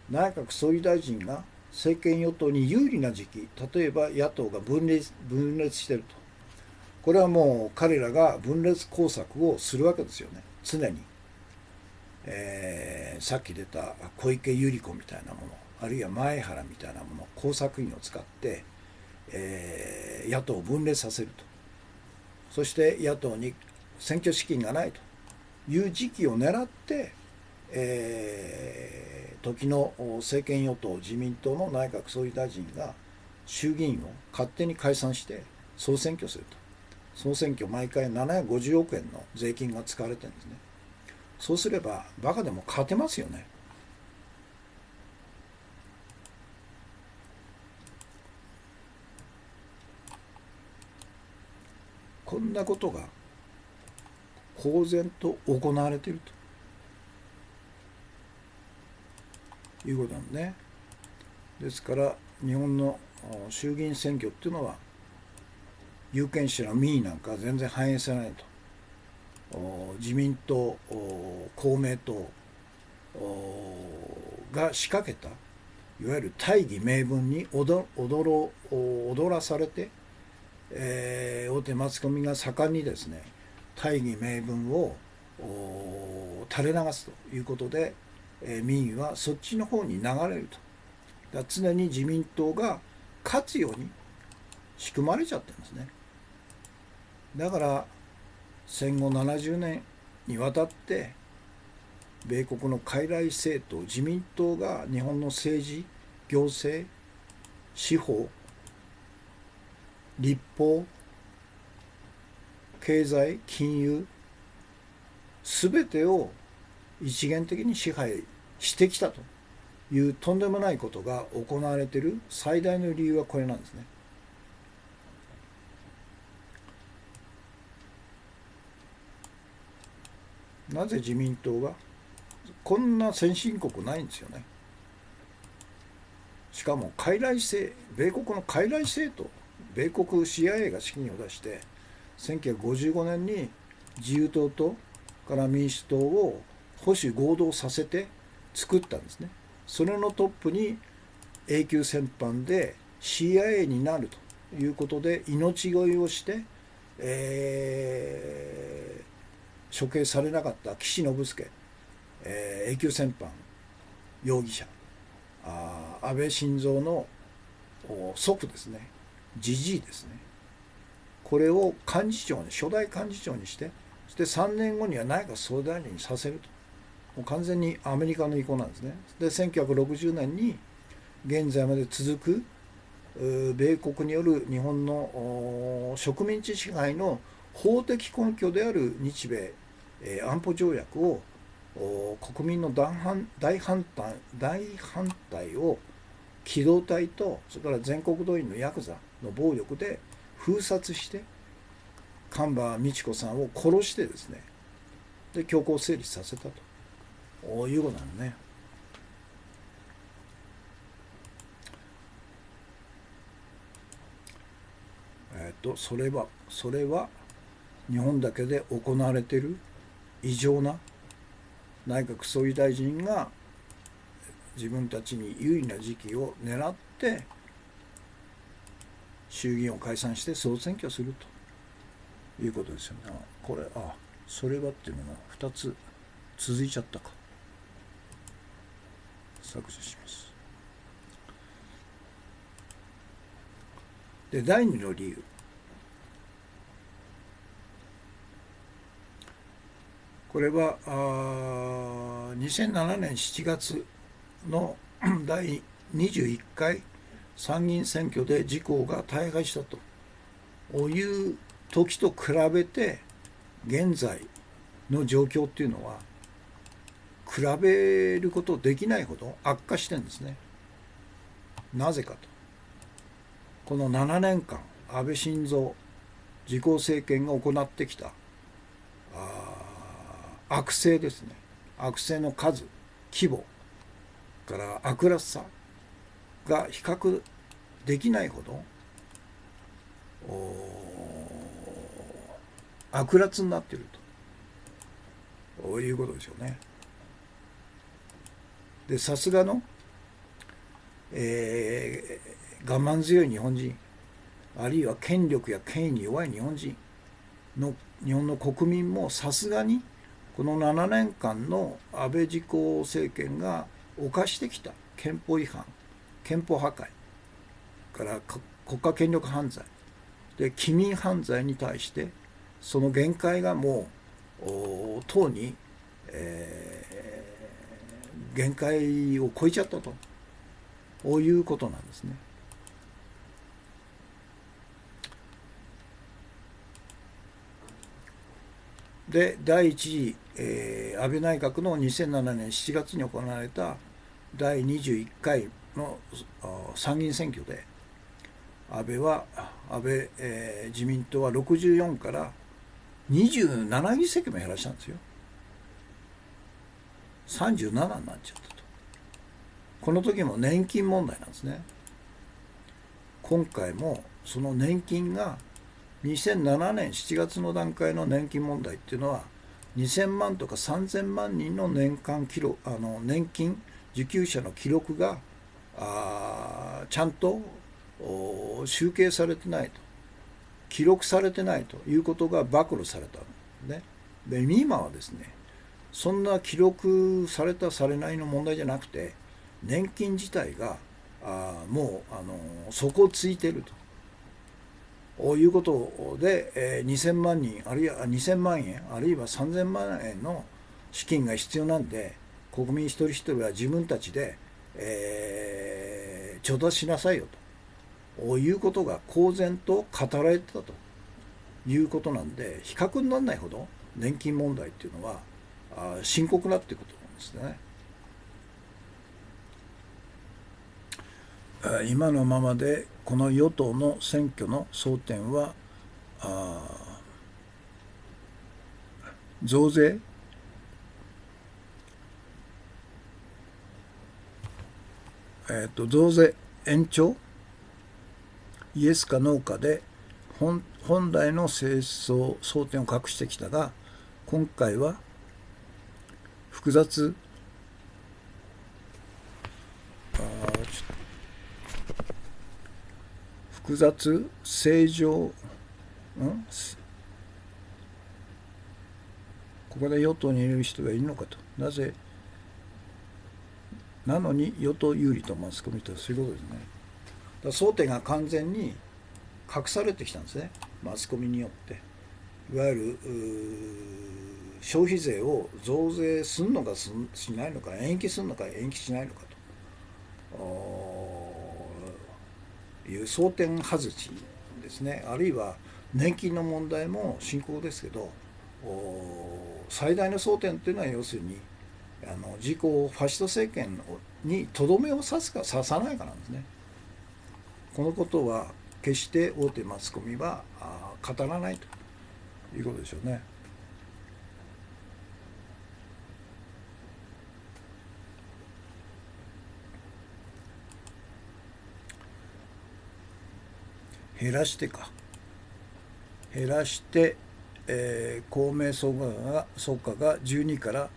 内閣総理大臣が政権与党に有利な時期、例えば野党が分裂していると、これはもう彼らが分裂工作をするわけですよね、常に。さっき出た小池百合子みたいなもの、あるいは前原みたいなもの、工作員を使って、野党を分裂させると。そして野党に選挙資金がないという時期を狙って、時の政権与党自民党の内閣総理大臣が衆議院を勝手に解散して総選挙すると。総選挙毎回750億円の税金が使われてるんですね。そうすればバカでも勝てますよね。こんなことが公然と行われているということなんですね。ですから日本の衆議院選挙っていうのは有権者の民意なんか全然反映されないと。自民党、公明党が仕掛けたいわゆる大義名分に踊らされて、大手マスコミが盛んにですね大義名分を垂れ流すということで、民意はそっちの方に流れると。だ常に自民党が勝つように仕組まれちゃってるんですね。だから戦後70年にわたって米国の傀儡政党自民党が日本の政治、行政、司法、立法、経済、金融全てを一元的に支配してきたというとんでもないことが行われている最大の理由はこれなんですね。なぜ自民党がこんな先進国ないんですよね。しかも傀儡政、米国の傀儡政党、米国 CIA が資金を出して1955年に自由党とから民主党を保守合同させて作ったんですね。それのトップに永久戦犯で CIA になるということで命乞いをして、処刑されなかった岸信介、永久戦犯容疑者、安倍晋三の祖父ですね、じじいですね、これを幹事長に初代幹事長にして、そして3年後には内閣総理大臣にさせると。もう完全にアメリカの意向なんですね。で1960年に現在まで続く米国による日本の植民地支配の法的根拠である日米安保条約を国民の大反対を機動隊とそれから全国動員のヤクザの暴力で封殺して神場美智子さんを殺してですね、で強行成立させたということなのね。それは日本だけで行われている異常な内閣総理大臣が自分たちに有利な時期を狙って衆議院を解散して総選挙するということですよね。これそれはっていうのが2つ続いちゃったか。削除します。で第2の理由、これは2007年7月の第21回参議院選挙で自公が大敗したという時と比べて現在の状況っていうのは比べることできないほど悪化してるんですね。なぜかと、この7年間安倍晋三自公政権が行ってきた悪政ですね、悪政の数、規模から悪辣さが比較できないほど悪辣になっているということですよね。でさすがの、我慢強い日本人、あるいは権力や権威に弱い日本人の日本の国民もさすがにこの7年間の安倍自公政権が犯してきた憲法違反、憲法破壊から国家権力犯罪で機民犯罪に対してその限界がもうとうに、限界を超えちゃったとこういうことなんですね。で第一次、安倍内閣の2007年7月に行われた第21回の参議院選挙で安倍、自民党は64から27議席も減らしたんですよ。37になっちゃったと。この時も年金問題なんですね。今回もその年金が2007年7月の段階の年金問題っていうのは2000万とか3000万人の年金受給者の記録がちゃんと集計されてないと、記録されてないということが暴露されたんですね。で今はですね、そんな記録されたされないの問題じゃなくて、年金自体がもう底をついているということで、2000万人あるいは2000万円あるいは3000万円の資金が必要なんで、国民一人一人は自分たちで、調達しなさいよということが公然と語られてたということなんで、比較にならないほど年金問題っていうのは深刻だっていうことなんですね。今のままでこの与党の選挙の争点は増税、増税延長、イエスかノーかで本来の争点を隠してきたが、今回は複雑正常ここで与党にいる人がいるのかと、なのに与党有利とマスコミとそういうことですね。だから争点が完全に隠されてきたんですね、マスコミによって。いわゆる消費税を増税するのかしないのか、延期するのか延期しないのかという争点外しですね。あるいは年金の問題も深刻ですけど、最大の争点というのは要するに自公ファシスト政権にとどめを刺すか刺さないかなんですね。このことは決して大手マスコミは語らないということでしょうね。減らして公明総価が12から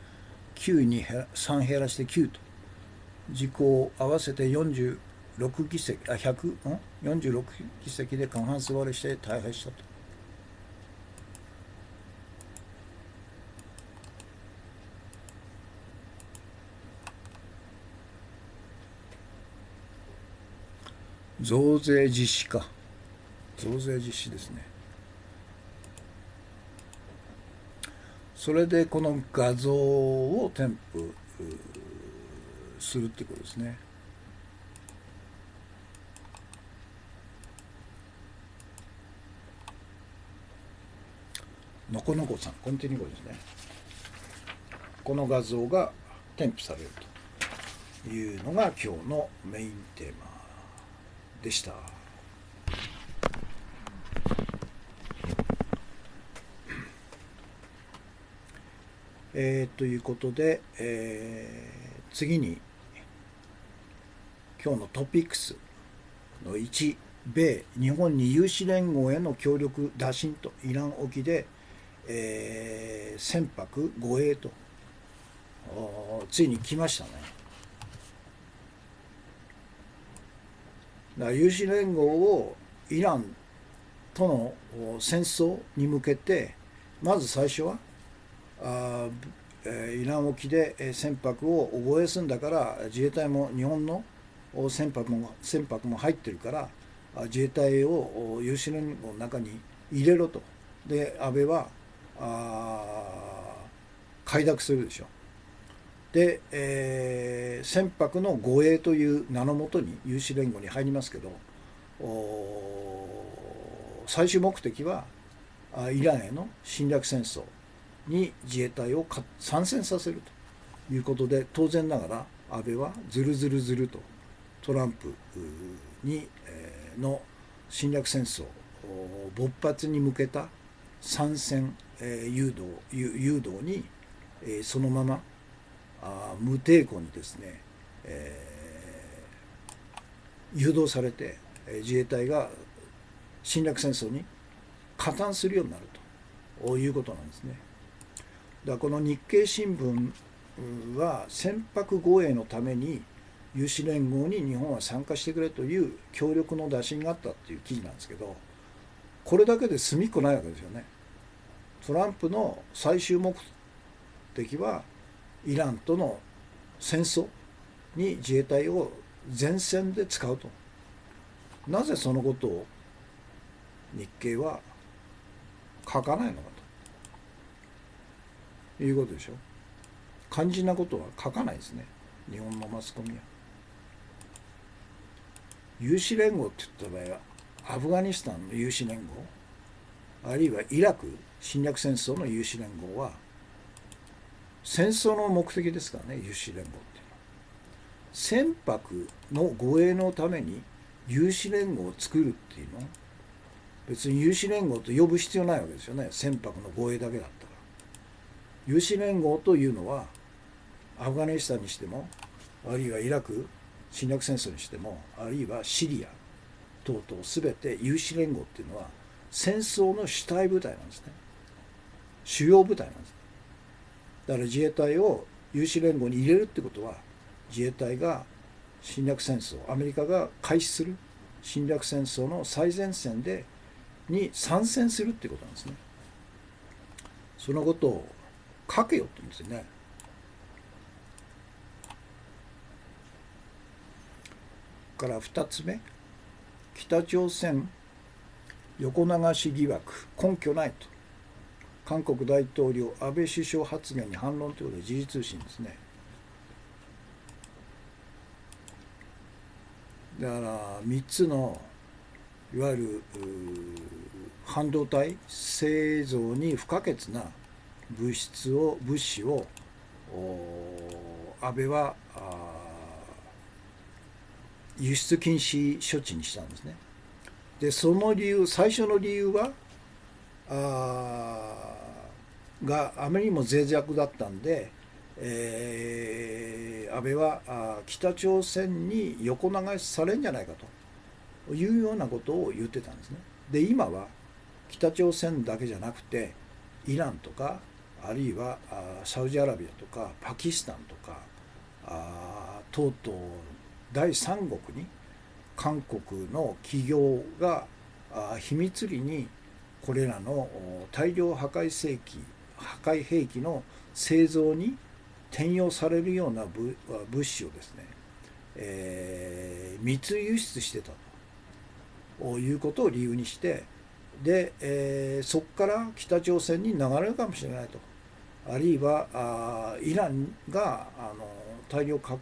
9に3減らして9と、自公合わせて46議席46議席で過半数割れして大敗したと。増税実施ですね。それでこの画像を添付するってことですね。のこのこさん、コンティニゴですね。この画像が添付されるというのが今日のメインテーマでした。ということで、次に今日のトピックスの1、米日本に有志連合への協力打診と、イラン沖で、船舶護衛とついに来ましたね。だから有志連合をイランとの戦争に向けてまず最初はあイラン沖で船舶を防衛するんだから自衛隊も日本の船舶も入ってるから自衛隊を有志連合の中に入れろと。で安倍は快諾するでしょ。で、船舶の護衛という名のもとに有志連合に入りますけど、最終目的はイランへの侵略戦争に自衛隊を参戦させるということで、当然ながら安倍はずるずるずるとトランプにの侵略戦争勃発に向けた参戦誘導にそのまま無抵抗にですね、誘導されて自衛隊が侵略戦争に加担するようになるということなんですね。だからこの日経新聞は船舶護衛のために有志連合に日本は参加してくれという協力の打診があったっていう記事なんですけど、これだけで済みっこないわけですよね。トランプの最終目的はイランとの戦争に自衛隊を前線で使うと。なぜそのことを日経は書かないのかということでしょ。肝心なことは書かないですね、日本のマスコミは。有志連合って言った場合はアフガニスタンの有志連合、あるいはイラク侵略戦争の有志連合は戦争の目的ですからね。有志連合っていうのは船舶の護衛のために有志連合を作るっていうの、別に有志連合と呼ぶ必要ないわけですよね、船舶の護衛だけだったら。有志連合というのはアフガニスタンにしても、あるいはイラク侵略戦争にしても、あるいはシリア等々全て有志連合っていうのは戦争の主体部隊なんですね、主要部隊なんです。だから自衛隊を有志連合に入れるってことは、自衛隊が侵略戦争、アメリカが開始する侵略戦争の最前線に参戦するってことなんですね。そのことを書けよって言うんですよね。から2つ目、北朝鮮横流し疑惑根拠ないと、韓国大統領安倍首相発言に反論ということで時事通信ですね。だから3つのいわゆる半導体製造に不可欠な物資を安倍は輸出禁止処置にしたんですね。でその理由、最初の理由はがあまりにも脆弱だったんで、安倍は北朝鮮に横流しされるんじゃないかというようなことを言ってたんですね。で今は北朝鮮だけじゃなくてイランとか、あるいはサウジアラビアとかパキスタンとかとうとう第三国に韓国の企業が秘密裏にこれらの大量破壊兵器の製造に転用されるような物資をですね、密輸出してたということを理由にして、で、そこから北朝鮮に流れるかもしれないと、あるいはイランが大量破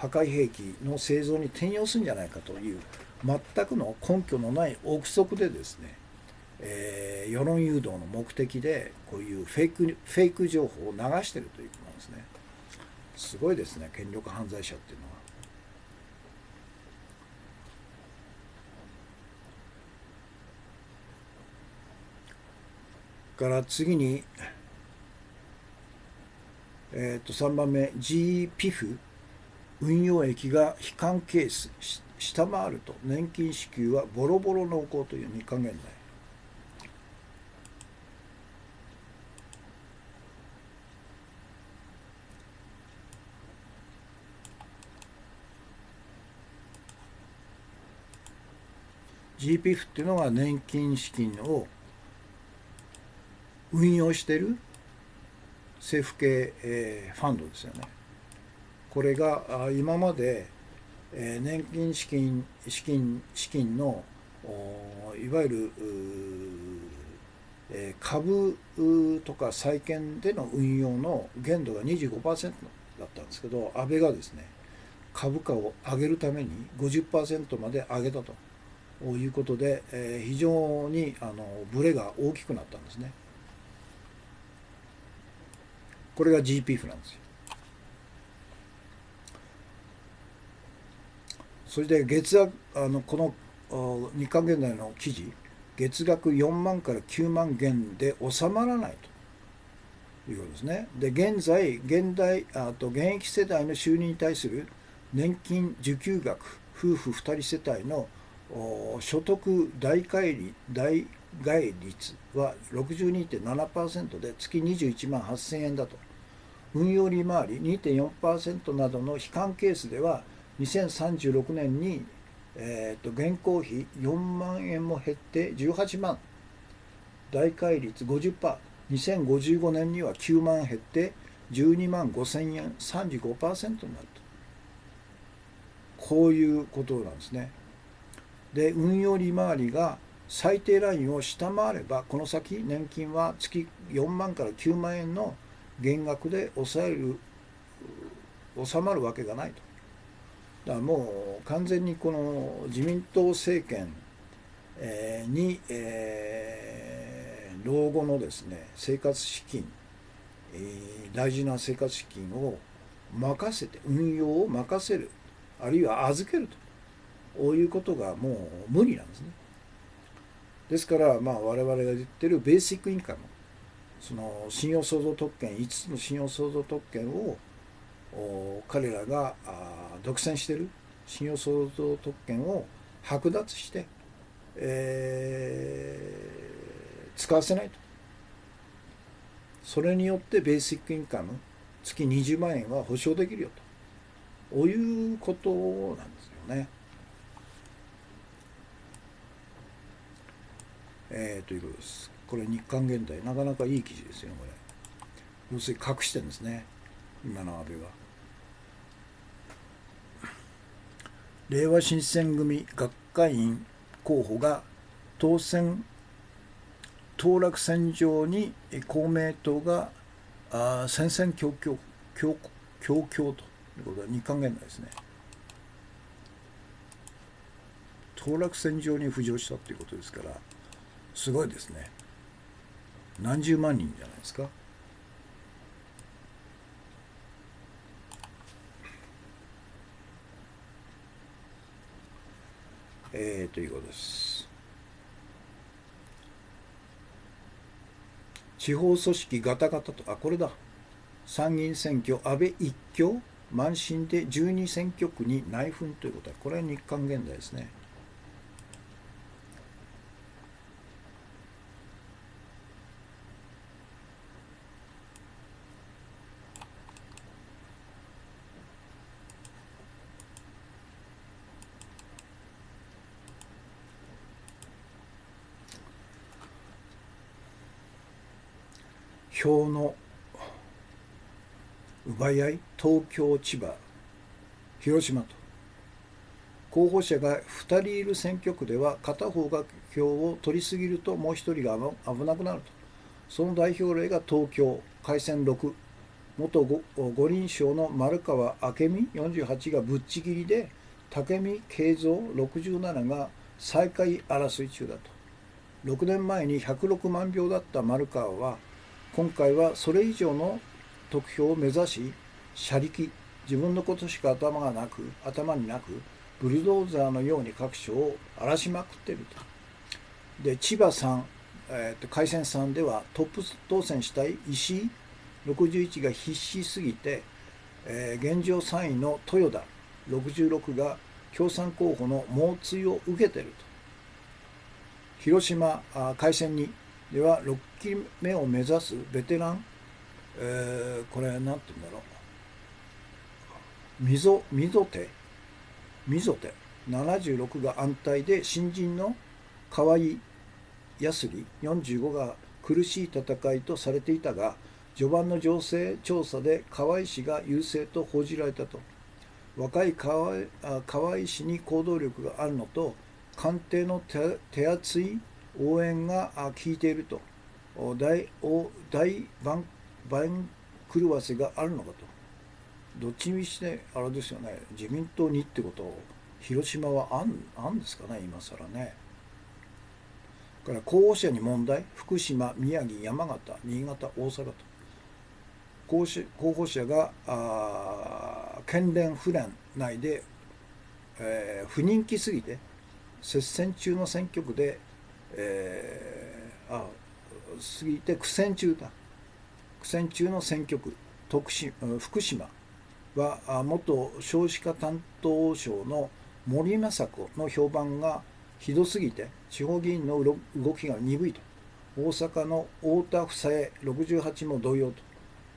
壊兵器の製造に転用するんじゃないかという全くの根拠のない憶測でですね、世論誘導の目的でこういうフェイク情報を流しているということなんですね。すごいですね、権力犯罪者っていうのは。から次に、3番目 GPIF 運用益が悲観ケース下回ると年金支給はボロボロ濃厚という日刊現代。GPIF っていうのが年金資金を運用している政府系、ファンドですよね。これが今まで、年金資金のいわゆる株とか債券での運用の限度が 25% だったんですけど、安倍がですね、株価を上げるために 50% まで上げたということで、非常にブレが大きくなったんですね。これが GPF なんですよ。それで月額この日刊現代の記事、月額4万から9万元で収まらないということですね。で現在現役世代の収入に対する年金受給額、夫婦2人世帯の所得代替率は 62.7% で月21万8000円だと。運用利回り 2.4% などの悲観ケースでは2036年に、現行費4万円も減って18万、代替率 50%、2055年には9万減って12万5000円、35% になると。こういうことなんですね。で運用利回りが最低ラインを下回れば、この先年金は月4万から9万円の減額で収まるわけがないと。だからもう完全にこの自民党政権に、老後のですね生活資金、大事な生活資金を任せて、運用を任せる、あるいは預けるということがもう無理なんですね。ですから、我々が言ってるベーシックインカム、その信用創造特権、5つの信用創造特権を彼らが独占している信用創造特権を剥奪して、使わせないと。それによってベーシックインカム月20万円は保証できるよと、こういうことなんですよね。ということです。これ日刊現代、なかなかいい記事ですよね。これ要するに隠してるんですね、今の安倍は。れいわ新選組学会員候補が当落線上に公明党が戦々恐々ということは日刊現代ですね。当落線上に浮上したということですから、すごいですね。何十万人じゃないですか。ということです。地方組織ガタガタと、これだ。参議院選挙、安倍一強慢心で12選挙区に内紛ということは、これは日刊現代ですね。票の奪い合い、東京、千葉、広島と、候補者が2人いる選挙区では片方が票を取りすぎるともう1人が危なくなると。その代表例が東京改選6、元五輪賞の丸川明美48がぶっちぎりで、武見敬三67が最下位争い中だと。6年前に106万票だった丸川は今回はそれ以上の得票を目指し、車力、自分のことしか頭になくブルドーザーのように各所を荒らしまくっていると。で千葉3、改選3ではトップ当選したい石井61が必死すぎて、現状3位の豊田66が共産候補の猛追を受けていると。広島改選2では6期目を目指すベテラン、これ何て言うんだろう、溝手76が安泰で、新人の河合康里45が苦しい戦いとされていたが、序盤の情勢調査で河合氏が優勢と報じられたと。若い河合氏に行動力があるのと、官邸の手厚い応援が効いていると、大番狂わせがあるのかと。どっちにしてあれですよね、自民党にってことを広島はあんですかね、今更ね。から候補者に問題、福島、宮城、山形、新潟、大阪と。候補者が県連府連内で、不人気すぎて接戦中の選挙区で、苦戦中の選挙区福島は元少子化担当省の森雅子の評判がひどすぎて地方議員の動きが鈍いと。大阪の太田房江68も同様と。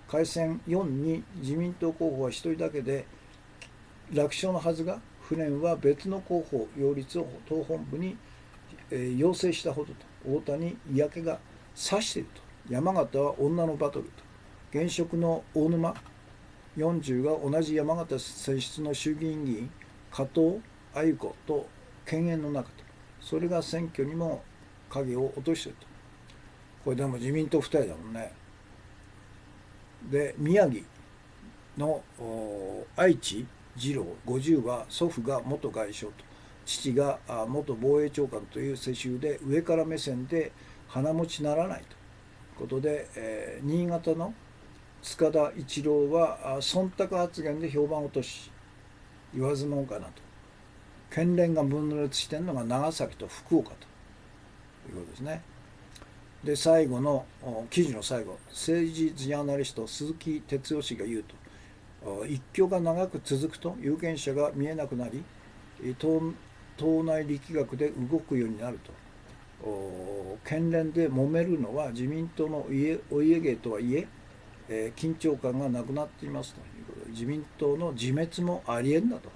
改選4に自民党候補は1人だけで楽勝のはずが、府連は別の候補擁立を党本部に要請したほどと。太田に嫌気がさしていると。山形は女のバトルと。現職の大沼40が同じ山形選出の衆議院議員加藤鮎子と犬猿の中と。それが選挙にも影を落としていると。これでも自民党2人だもんね。で、宮城の愛知次郎50は祖父が元外相と、父が元防衛長官という世襲で、上から目線で鼻持ちならないということで、新潟の塚田一郎は忖度発言で評判を落とし、言わずもんかなと。県連が分裂しているのが長崎と福岡ということですね。で、最後の記事の最後、政治ジャーナリスト鈴木哲夫氏が言うと、一挙が長く続くと有権者が見えなくなり、党内力学で動くようになると。県連で揉めるのは自民党のお家芸とはいえ、緊張感がなくなっていますということで、自民党の自滅もありえんだと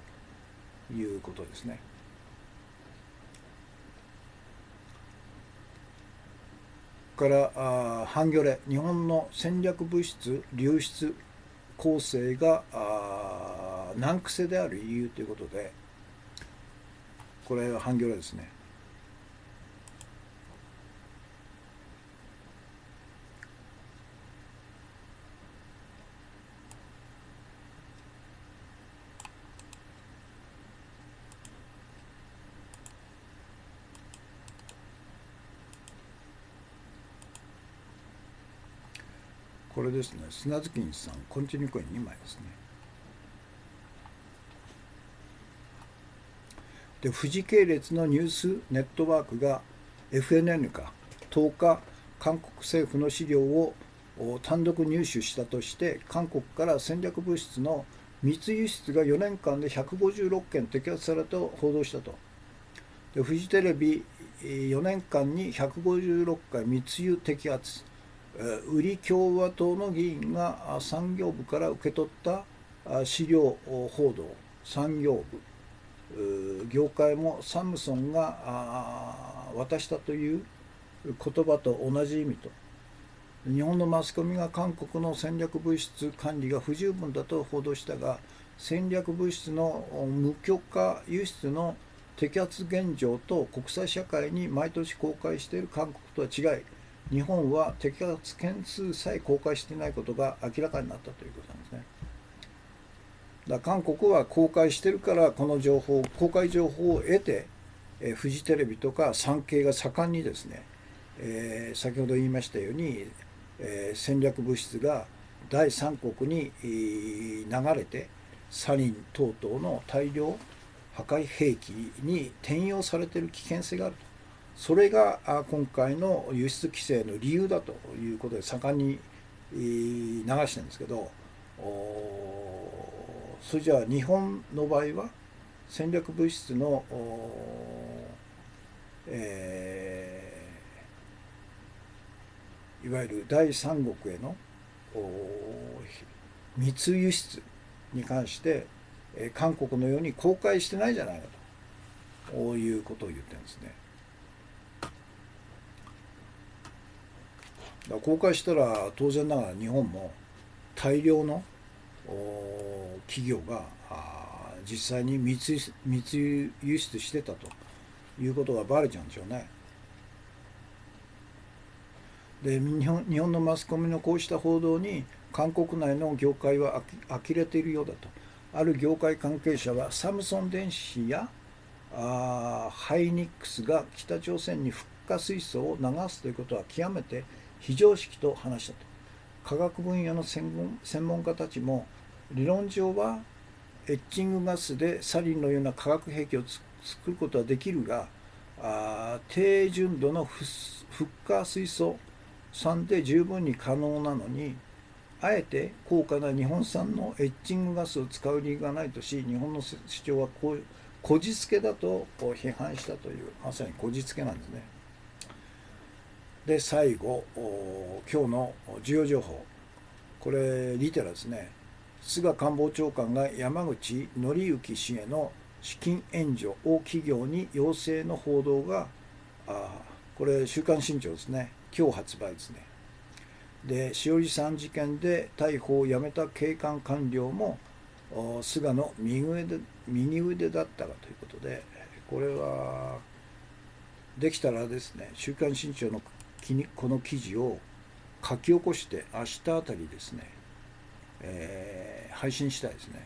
いうことですね。からハンギョレ、日本の戦略物質流出構成が難癖である理由ということで、これはハンギョレですね。これですね、砂月さん、コンティニューコイン2枚ですね。で、富士系列のニュースネットワークが FNN か10日、韓国政府の資料を単独入手したとして、韓国から戦略物質の密輸出が4年間で156件摘発されたと報道したと。で、フジテレビ4年間に156回密輸摘発。売り共和党の議員が産業部から受け取った資料報道、産業部、業界もサムソンが渡したという言葉と同じ意味と。日本のマスコミが韓国の戦略物質管理が不十分だと報道したが、戦略物質の無許可輸出の摘発現状と国際社会に毎年公開している韓国とは違い、日本は摘発件数さえ公開していないことが明らかになったということなんですね。だから韓国は公開してるから、この公開情報を得て、フジテレビとか産経が盛んにですね、先ほど言いましたように、戦略物質が第三国に流れてサリン等々の大量破壊兵器に転用されている危険性があると。それが今回の輸出規制の理由だということで盛んに流してるんですけど、それじゃあ日本の場合は戦略物質の、いわゆる第三国への密輸出に関して韓国のように公開してないじゃないかということを言ってるんですね。だから公開したら当然ながら日本も大量の企業が実際に密輸出してたということがバレちゃうんでしょうね。で日本のマスコミのこうした報道に韓国内の業界は呆れているようだと。ある業界関係者はサムソン電子やハイニックスが北朝鮮にフッ化水素を流すということは極めて非常識と話したと。科学分野の専門家たちも理論上はエッチングガスでサリンのような化学兵器を作ることはできるが、低純度のフッ化水素酸で十分に可能なのに、あえて高価な日本産のエッチングガスを使う理由がないとし、日本の主張はこじつけだと批判したという、まさにこじつけなんですね。で、最後、今日の重要情報、これリテラですね。菅官房長官が山口紀之氏への資金援助を企業に要請の報道が、これ週刊新潮ですね、今日発売ですね。で、しおりさん事件で逮捕をやめた警官官僚も菅の右腕だったかということで、これはできたらですね、週刊新潮のこの記事を書き起こして明日あたりですね、配信したいですね。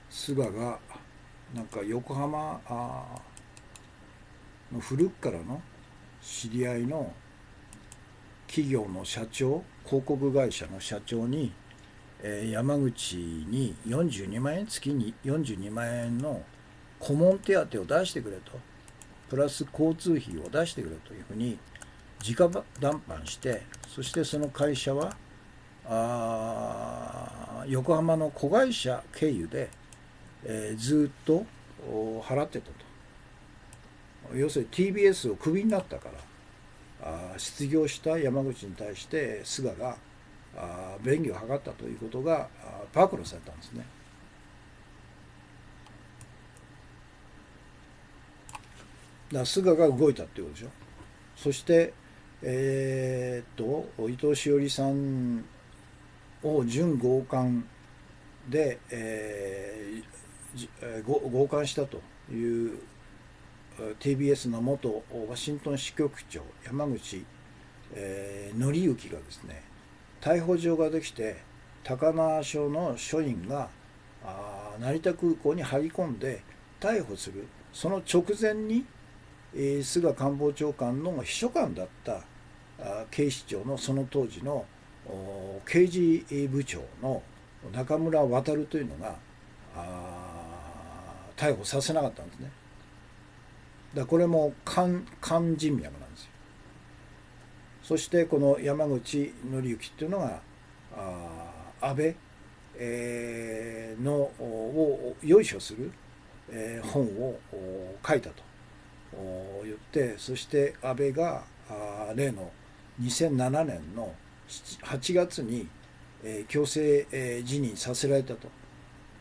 菅がなんか横浜の古くからの知り合いの企業の社長、広告会社の社長に、山口に42万円、月に42万円の顧問手当を出してくれと、プラス交通費を出してくれというふうに直談判して、そしてその会社は横浜の子会社経由で、ずっと払ってたと。要するに TBS をクビになったから失業した山口に対して菅が便宜を図ったということが暴露されたんですね。だから菅が動いたっていうことでしょ。そして伊藤詩織さんを準強姦で、強姦したという TBS の元ワシントン支局長山口、紀之がですね、逮捕状ができて高輪署の署員が成田空港に張り込んで逮捕するその直前に、菅官房長官の秘書官だった警視庁のその当時の刑事部長の中村渉というのが逮捕させなかったんですね。だからこれも肝人脈なんですよ。そしてこの山口紀之っていうのが安倍、のをよいしょする、本を書いたと言って、そして安倍が例の2007年の8月に強制辞任させられたと。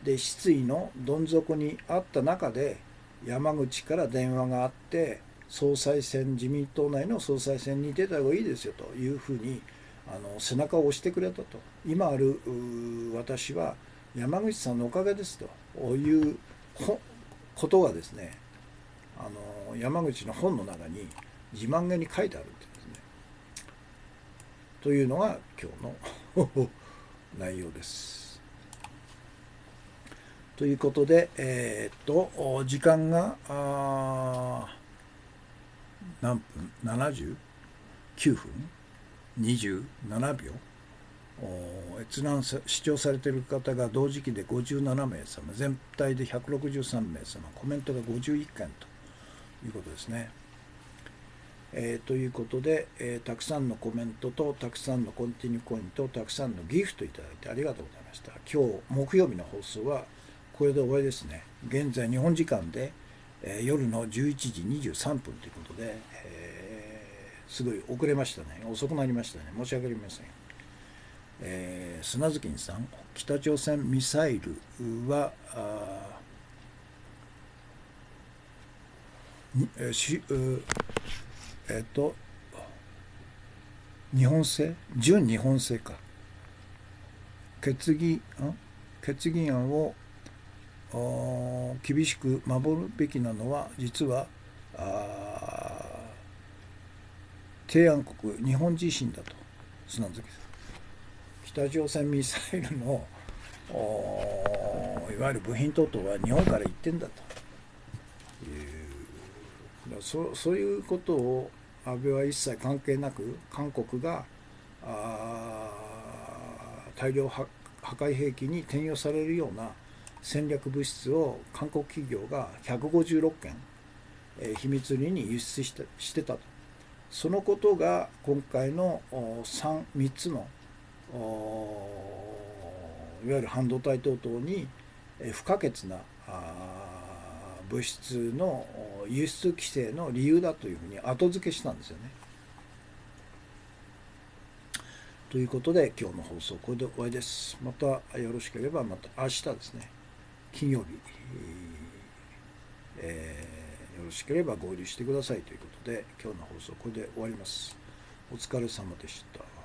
で、失意のどん底にあった中で山口から電話があって、自民党内の総裁選に出た方がいいですよというふうに背中を押してくれたと。今ある私は山口さんのおかげですということがですね、山口の本の中に自慢げに書いてあるんですね。というのが今日の内容です。ということで、時間が何分 ?79 分27秒。閲覧視聴されている方が同時期で57名様、全体で163名様、コメントが51件ということですね。ということで、たくさんのコメントとたくさんのコンティニューコインとたくさんのギフトいただいてありがとうございました。今日木曜日の放送はこれで終わりですね。現在日本時間で、夜の11時23分ということで、すごい遅れましたね。遅くなりましたね。申し訳ありません。砂月さん、北朝鮮ミサイルは日本製、純日本製か。決議案を厳しく守るべきなのは、実は提案国日本自身だと砂付けです。北朝鮮ミサイルのいわゆる部品等々は日本から行ってんだという、そういうことを安倍は一切関係なく、韓国が大量破壊兵器に転用されるような戦略物質を韓国企業が156件、秘密裏に輸出してたと。そのことが今回の3つのいわゆる半導体等々に不可欠な物質の輸出規制の理由だというふうに後付けしたんですよね。ということで今日の放送これで終わりです。またよろしければまた明日ですね、金曜日、よろしければ合流してくださいということで、今日の放送これで終わります。お疲れ様でした。